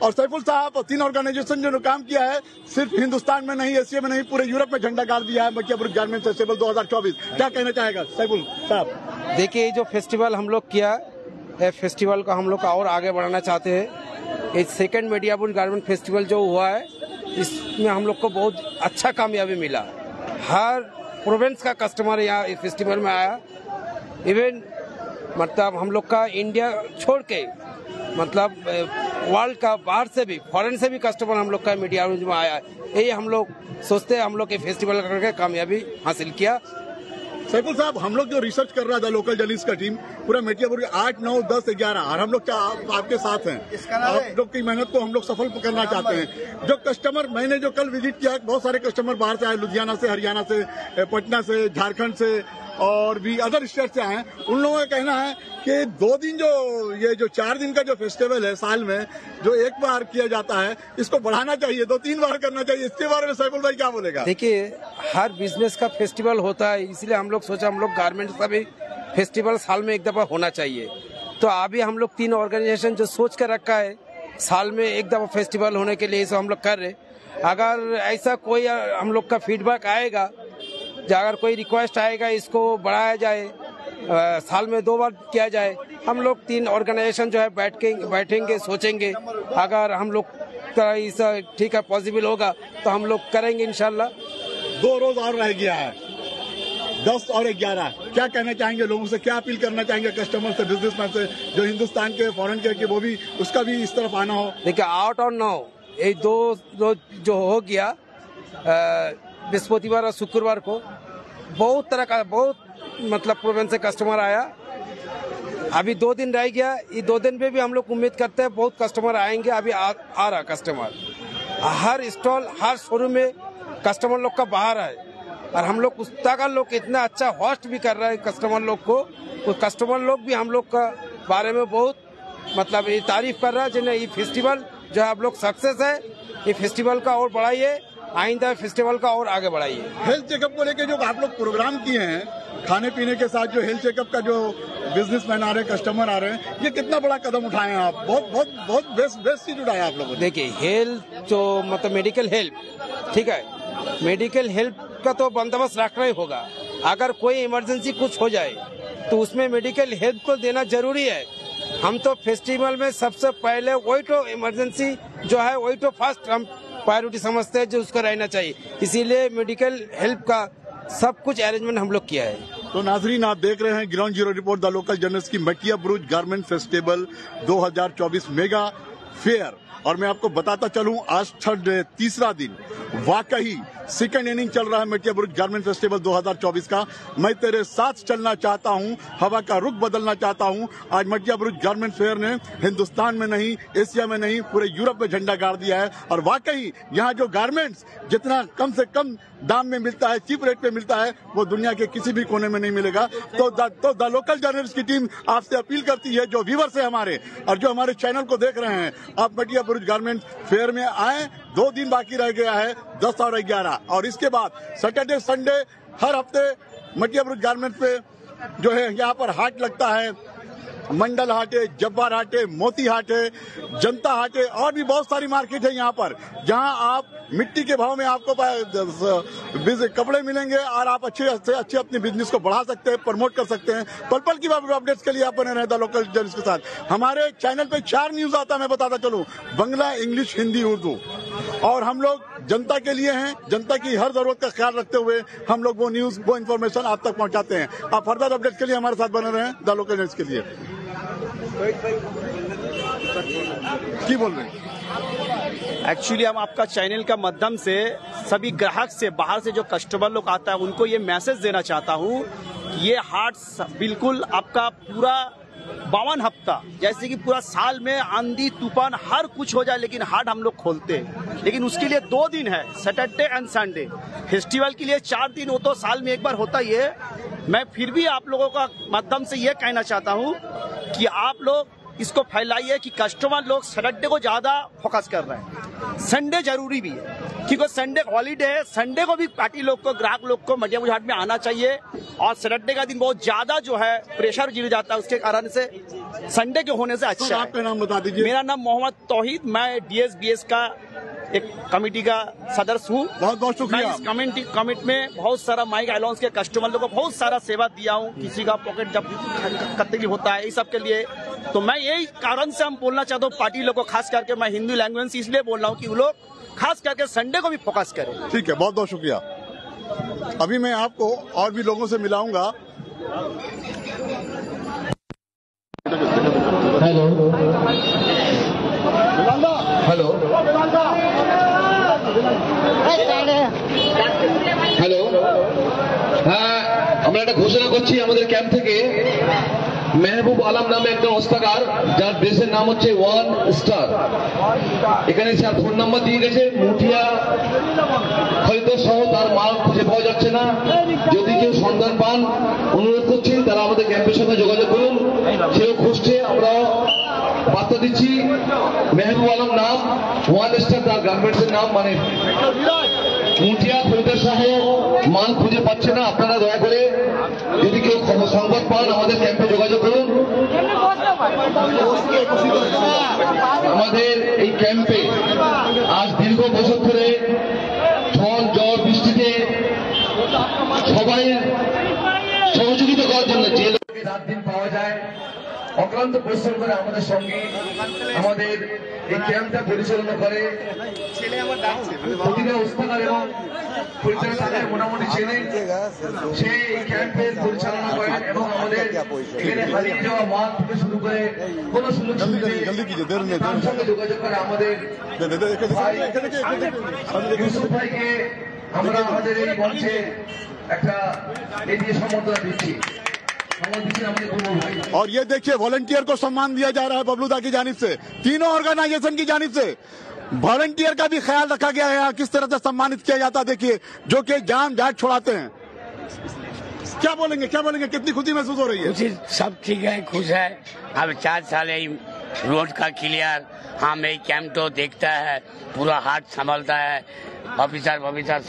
और सैफुल साहब 3 ऑर्गेनाइजेशन जो काम किया है, सिर्फ हिंदुस्तान में नहीं, एशिया में नहीं, पूरे यूरोप में झंडा गाड़ दिया है मटियाबुरुज गारमेंट फेस्टिवल 2024। क्या कहना चाहेगा सैफुल साहब? देखिए, जो फेस्टिवल हम लोग किया है, फेस्टिवल को हम लोग का और आगे बढ़ाना चाहते हैं। ये सेकंड मटियाबुरुज गारमेंट फेस्टिवल जो हुआ है, इसमें हम लोग को बहुत अच्छा कामयाबी मिला। हर प्रोविंस का कस्टमर यहाँ इस फेस्टिवल में आया, इवन मतलब हम लोग का इंडिया छोड़ के मतलब वर्ल्ड का बाहर से भी, फॉरेन से भी कस्टमर हम लोग का मटियाबुरुज में आया। यही हम लोग सोचते हैं, हम लोग ये फेस्टिवल करके कामयाबी हासिल किया। सैफुल साहब, हम लोग जो रिसर्च कर रहा था लोकल जर्नलिस्ट का टीम पूरा मेटियापुर 8, 9, 10, 11 और हम लोग आपके साथ हैं। आप लोग की मेहनत को हम लोग सफल करना चाहते हैं। जो कस्टमर मैंने जो कल विजिट किया, बहुत सारे कस्टमर बाहर से आए, लुधियाना से, हरियाणा से, पटना से, झारखंड से और भी अदर स्टेट से आए हैं। उन लोगों का कहना है कि 2 दिन जो 4 दिन का जो फेस्टिवल है साल में जो एक बार किया जाता है, इसको बढ़ाना चाहिए, 2-3 बार करना चाहिए। इसके बारे में सैफुल भाई क्या बोलेगा? देखिए, हर बिजनेस का फेस्टिवल होता है, इसलिए हम लोग सोचा हम लोग गारमेंट्स का भी फेस्टिवल साल में एक दफा होना चाहिए। तो अभी हम लोग 3 ऑर्गेनाइजेशन जो सोच कर रखा है साल में एक दफा फेस्टिवल होने के लिए, इसे हम लोग कर रहे। अगर ऐसा कोई हम लोग का फीडबैक आएगा, अगर कोई रिक्वेस्ट आएगा इसको बढ़ाया जाए, साल में 2 बार किया जाए, हम लोग 3 ऑर्गेनाइजेशन जो है बैठेंगे सोचेंगे। अगर हम लोग का ठीक है पॉसिबल होगा तो हम लोग करेंगे इंशाल्लाह। 2 रोज और रह गया है, 10 और 11। क्या कहना चाहेंगे लोगों से, क्या अपील करना चाहेंगे कस्टमर से, बिजनेसमैन से, जो हिंदुस्तान के फॉरेन के कि वो भी उसका भी इस तरफ आना हो? देखिए, आउट और नो ये 2 रोज जो हो गया, बृहस्पतिवार और शुक्रवार को बहुत तरह का मतलब प्रोविंस से कस्टमर आया। अभी 2 दिन रह गया, ये 2 दिन में भी हम लोग उम्मीद करते हैं बहुत कस्टमर आएंगे। अभी आ रहा कस्टमर, हर स्टॉल हर शोरूम में कस्टमर लोग का बाहर है। और हम लोग पुस्तक लोग इतना अच्छा होस्ट भी कर रहे हैं कस्टमर लोग को, तो कस्टमर लोग भी हम लोग का बारे में बहुत मतलब ये तारीफ कर रहा है। जिन्हें ये फेस्टिवल जो है आप लोग सक्सेस है, ये फेस्टिवल का और बढ़ाइए, आइंदा फेस्टिवल का और आगे बढ़ाइए। हेल्थ चेकअप को लेकर जो आप लोग प्रोग्राम किए हैं, खाने पीने के साथ जो हेल्थ चेकअप का जो बिजनेसमैन आ रहे हैं, कस्टमर आ रहे हैं, ये कितना बड़ा कदम उठाए हैं आप? बहुत बेस्ट चीज उठाया आप लोगों ने। देखिए, हेल्थ जो मतलब मेडिकल हेल्प, ठीक है, मेडिकल हेल्प का तो बंदोबस्त रखना ही होगा। अगर कोई इमरजेंसी कुछ हो जाए तो उसमें मेडिकल हेल्प को देना जरूरी है। हम तो फेस्टिवल में सबसे पहले वही तो इमरजेंसी जो है वही तो फर्स्ट हम प्रायोरिटी समझते हैं जो उसका रहना चाहिए, इसीलिए मेडिकल हेल्प का सब कुछ अरेंजमेंट हम लोग किया है। तो नाजरीन, आप देख रहे हैं ground zero report the local journalist की मेटियाबुरुज गारमेंट फेस्टिवल 2024 मेगा फेयर। और मैं आपको बताता चलूं, आज तीसरा दिन, वाकई सेकंड इनिंग चल रहा है मेटियाबुरुज गारमेंट फेस्टिवल 2024 का। मैं तेरे साथ चलना चाहता हूं, हवा का रुख बदलना चाहता हूं। आज मेटियाबुरुज गारमेंट फेयर ने हिंदुस्तान में नहीं, एशिया में नहीं, पूरे यूरोप में झंडा गाड़ दिया है। और वाकई यहाँ जो गारमेंट्स जितना कम से कम दाम में मिलता है, चीप रेट पे मिलता है, वो दुनिया के किसी भी कोने में नहीं मिलेगा। तो द लोकल जर्नलिस्ट की टीम आपसे अपील करती है, जो व्यूवर्स है हमारे और जो हमारे चैनल को देख रहे हैं, आप मेटियाबुरुज गारमेंट फेयर में आए। 2 दिन बाकी रह गया है, 10 और 11, और इसके बाद सैटरडे संडे हर हफ्ते मेटियाबुरुज गारमेंट पे जो है यहाँ पर हाट लगता है। मंडल हाट है, जब्बार हाट है, मोती हाट है, जनता हाट है, और भी बहुत सारी मार्केट है यहाँ पर, जहाँ आप मिट्टी के भाव में आपको कपड़े मिलेंगे और आप अच्छे से अच्छे अपने बिजनेस को बढ़ा सकते हैं, प्रमोट कर सकते हैं। पल पल की अपडेट्स के लिए आप बने रहता लोकल जर्नलिस्ट के साथ। हमारे चैनल पे 4 न्यूज आता है, मैं बताता चलूँ, बांग्ला, इंग्लिश, हिंदी, उर्दू। और हम लोग जनता के लिए हैं, जनता की हर जरूरत का ख्याल रखते हुए हम लोग वो न्यूज, वो इन्फॉर्मेशन आप तक पहुंचाते हैं। आप फर्दर अपडेट के लिए हमारे साथ बने रहें द लोकल न्यूज के लिए। की बोल रहे हैं? एक्चुअली हम आपका चैनल का माध्यम से सभी ग्राहक से, बाहर से जो कस्टमर लोग आता है, उनको ये मैसेज देना चाहता हूँ कि ये हाट बिल्कुल आपका पूरा 52 हफ्ता, जैसे कि पूरा साल में आंधी तूफान हर कुछ हो जाए, लेकिन हाट हम लोग खोलते हैं। लेकिन उसके लिए 2 दिन है, सैटरडे एंड संडे। फेस्टिवल के लिए 4 दिन हो तो साल में एक बार होता ही है। मैं फिर भी आप लोगों का माध्यम से ये कहना चाहता हूँ कि आप लोग इसको फैलाइए कि कस्टमर लोग सैटरडे को ज्यादा फोकस कर रहे हैं। संडे जरूरी भी है, क्योंकि संडे हॉलीडे है। संडे को भी पार्टी लोग को, ग्राहक लोग को मेटियाबुरुज हाट में आना चाहिए। और सैटरडे का दिन बहुत ज्यादा जो है प्रेशर गिर जाता है, उसके कारण से संडे के होने से अच्छा है। आपका नाम बता दीजिए। मेरा नाम मोहम्मद तौहीद, मैं DSBS का एक कमेटी का सदस्य हूँ। बहुत बहुत शुक्रिया। इस कमेटी में बहुत सारा माइक अलाउंस के कस्टमर लोगों को बहुत सारा सेवा दिया हूँ। किसी का पॉकेट जब कतली होता है, इस सब के लिए। तो मैं यही कारण से हम बोलना चाहता हूँ पार्टी लोगों को, खास करके मैं हिंदू लैंग्वेज से इसलिए बोल रहा हूँ कि वो लोग खास करके संडे को भी फोकस करें। ठीक है, बहुत बहुत शुक्रिया। अभी मैं आपको और भी लोगों से मिलाऊंगा। हेलो हेलो हेलो, হ্যাঁ আমরা একটা ঘোষণা করছি আমাদের ক্যাম্প থেকে মেহবুব আলম নামে একজন ওস্তাকার, যার দেশের নাম হচ্ছে 1 স্টার। এখানে স্যার ফোন নাম্বার দিয়ে গেছে, মুঠিয়া খরিদ্দার সহ তার মাল খুঁজে পাওয়া যাচ্ছে না। যদি কেউ সন্ধান পান অনুরোধ করছি তারা আমাদের ক্যাম্পের সঙ্গে যোগাযোগ করুন। সেও খুঁজছে, আমরা বার্তা দিচ্ছি। মেহবুব আলম নাম, 1 স্টার তার গার্মেন্টসের নাম, মানে মুঠিয়া খরিদ্দার সহ মাল খুঁজে পাচ্ছে না। আপনারা দয়া করে যদি কেউ সংবাদ পান আমাদের ক্যাম্পে যোগাযোগ করুন। আমাদের এই ক্যাম্পে আজ দীর্ঘ বছর ধরে ঝড় ঝড় বৃষ্টিতে সবাই সহযোগিতা করার জন্য যে লোককে রাত দিন পাওয়া যায় অক্লান্ত পরিশ্রম করে আমাদের সঙ্গে আমাদের এই ক্যাম্পটা পরিচালনা করে। প্রতিটা ওস্তাকার এবং পরিচালকের মোটামুটি ছেলে সে এই ক্যাম্পের পরিচালনা করেন এবং আমাদের এখানে হারিয়ে যাওয়া মাল থেকে শুরু করে কোন সুযোগ তার সঙ্গে যোগাযোগ করে আমাদের ইউসুফ ভাইকে আমরা আমাদের এই মঞ্চে একটা এগিয়ে সমর্থন দিচ্ছি। और ये देखिए वॉलंटियर को सम्मान दिया जा रहा है बबलूदा की जानिब से, तीनों ऑर्गेनाइजेशन की जानिब से वॉलंटियर का भी ख्याल रखा गया है। किस तरह से सम्मानित किया जाता है देखिए, जो कि जान जाट छुड़ाते हैं। क्या बोलेंगे कितनी खुशी महसूस हो रही है? खुशी सब ठीक है, खुश है। अब 4 साल रोड का क्लियर, हम यही कैंप तो देखता है, पूरा हाथ संभालता है, ऑफिसर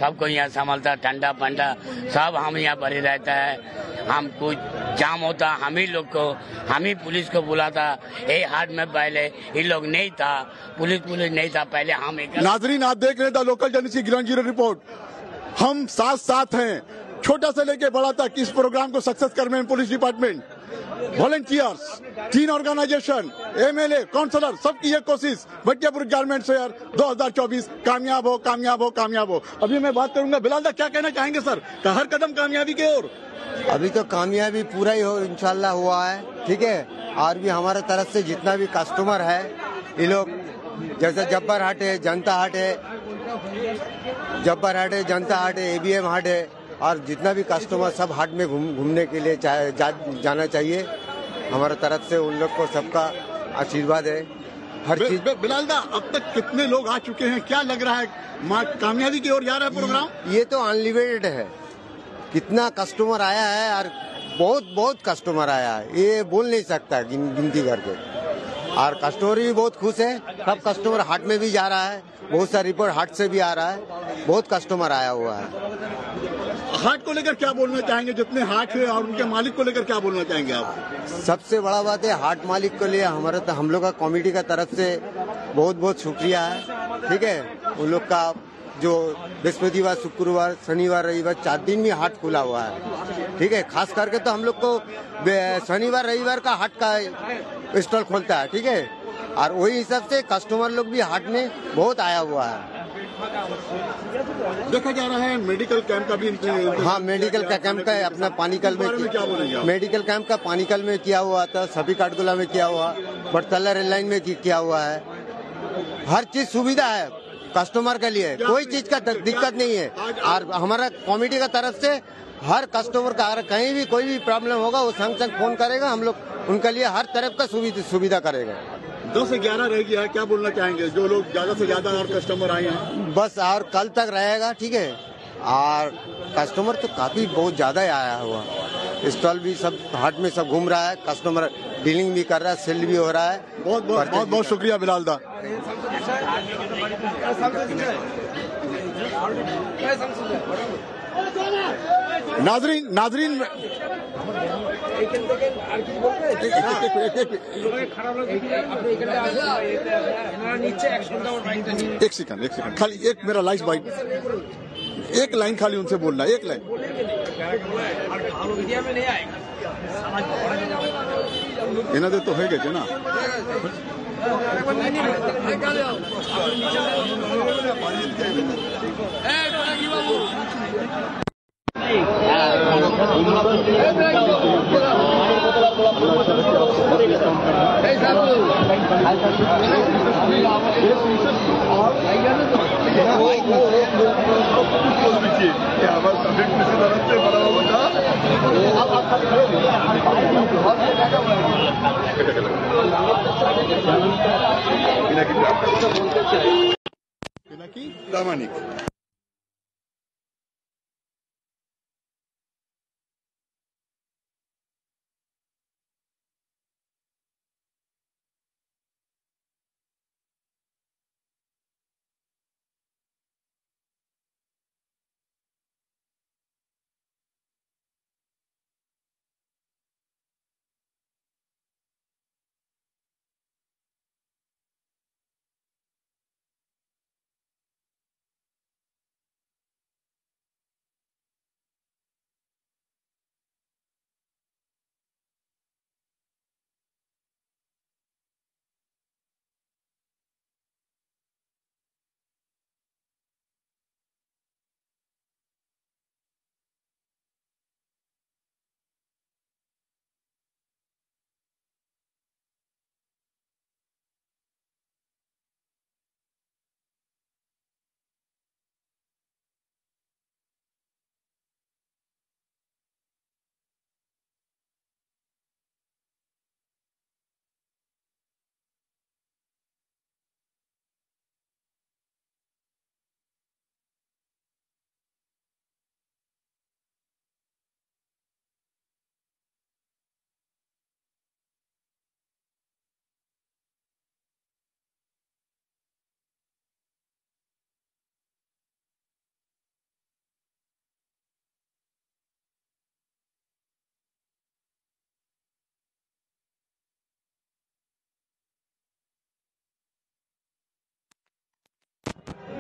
सबको यहाँ संभालता, ठंडा पंडा सब हम यहाँ भरे रहता है। हम कुछ जाम होता हम ही पुलिस को बुलाता। ये हाथ में पहले ये लोग नहीं था, पुलिस नहीं था पहले। हम नाजरीन आप देख रहे थे लोकल जर्नलिस्ट की ग्राउंड जीरो रिपोर्ट। हम साथ हैं, छोटा से लेके बड़ा तक इस प्रोग्राम को सक्सेस करने में police department, volunteers, 3 organisation, MLA, councillor, सबकी ये कोशिश भटियापुर गारमेंट्स फेयर 2024 कामयाब हो। अभी मैं बात करूंगा बिलाल दा, क्या कहना चाहेंगे सर? हर कदम कामयाबी की ओर। अभी तो कामयाबी पूरा ही हो इंशाल्लाह हुआ है, ठीक है। और भी हमारे तरफ से जितना भी कस्टमर है ये लोग, जैसे जब्बर हाट है, जनता हाट है, ABM हाट है, और जितना भी कस्टमर सब हाट में घूमने के लिए जाना चाहिए। हमारे तरफ से उन लोग को सबका आशीर्वाद है हर चीज। बिलाल दा, अब तक कितने लोग आ चुके हैं, क्या लग रहा है कामयाबी की ओर जा रहा है प्रोग्राम? ये तो अनलिमिटेड है, कितना कस्टमर आया है, और बहुत कस्टमर आया है, ये बोल नहीं सकता गिनती करके। और कस्टमर भी बहुत खुश है, सब कस्टमर हाट में भी जा रहा है, बहुत सा रिपोर्ट हाट से भी आ रहा है, बहुत कस्टमर आया हुआ है। हाट को लेकर क्या बोलना चाहेंगे? जितने हाट है और उनके मालिक को लेकर क्या बोलना चाहेंगे आप? सबसे बड़ा बात है हाट मालिक को लिए हम लोग का कमेटी का तरफ से बहुत शुक्रिया है, ठीक है। उन लोग का जो बृहस्पतिवार, शुक्रवार, शनिवार, रविवार 4 दिन भी हाट खुला हुआ है, ठीक है। खास करके तो हम लोग को शनिवार रविवार का हाट का स्टॉल खोलता है, ठीक है। और वही हिसाब से कस्टमर लोग भी हाट में बहुत आया हुआ है। देखा जा रहा है मेडिकल कैंप का भी, हाँ मेडिकल का कैंप का अपना पानीकल में क्या बोलेंगे? मेडिकल कैंप का पानीकल में किया हुआ था, सभी काटगोला में किया हुआ, बटतला रेल लाइन में किया हुआ है। हर चीज सुविधा है कस्टमर के लिए, कोई चीज का दिक्कत नहीं है। और हमारा कमेटी का तरफ से हर कस्टमर का अगर कहीं भी कोई भी प्रॉब्लम होगा वो संग फोन करेगा, हम लोग उनके लिए हर तरफ का सुविधा करेगा। 10 से 11 रह गया, क्या बोलना चाहेंगे जो लोग ज्यादा से ज्यादा और कस्टमर आए हैं? बस और कल तक रहेगा, ठीक है। और कस्टमर तो काफी बहुत ज्यादा आया हुआ, स्टॉल भी सब हाट में सब घूम रहा है, कस्टमर डीलिंग भी कर रहा है, सेल भी हो रहा है। बहुत शुक्रिया बिलाल दा। नाजरीन एक सेकंड खाली एक मेरा लाइफ बाइट, एक लाइन खाली उनसे बोलना, एक लाइन। इन्हें तो है गए ना প্রামাণিক।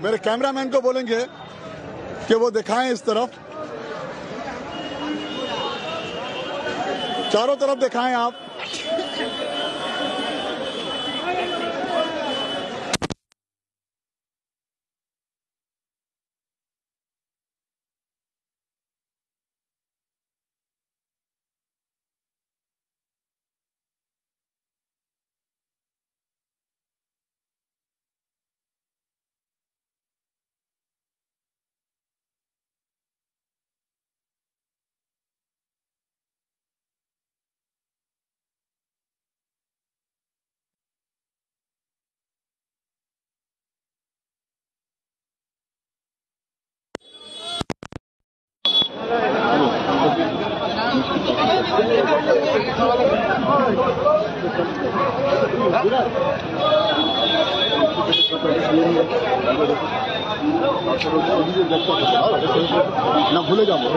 मेरे कैमरामैन को बोलेंगे कि वो दिखाएं इस तरफ, चारों तरफ दिखाएं आप। না ভুলে যাবো।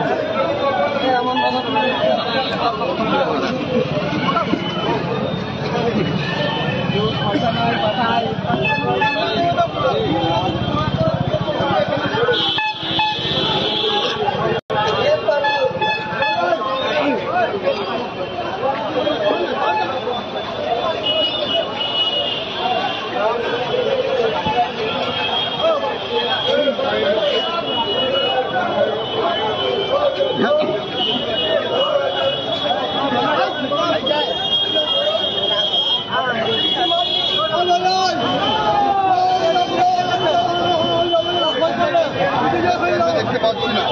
দেখতে পাচ্ছি না।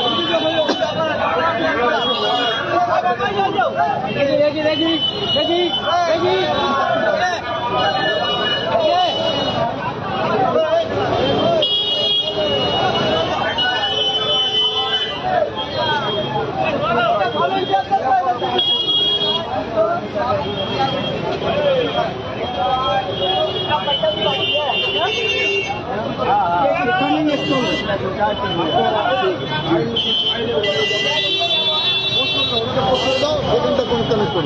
ওখানটা কোন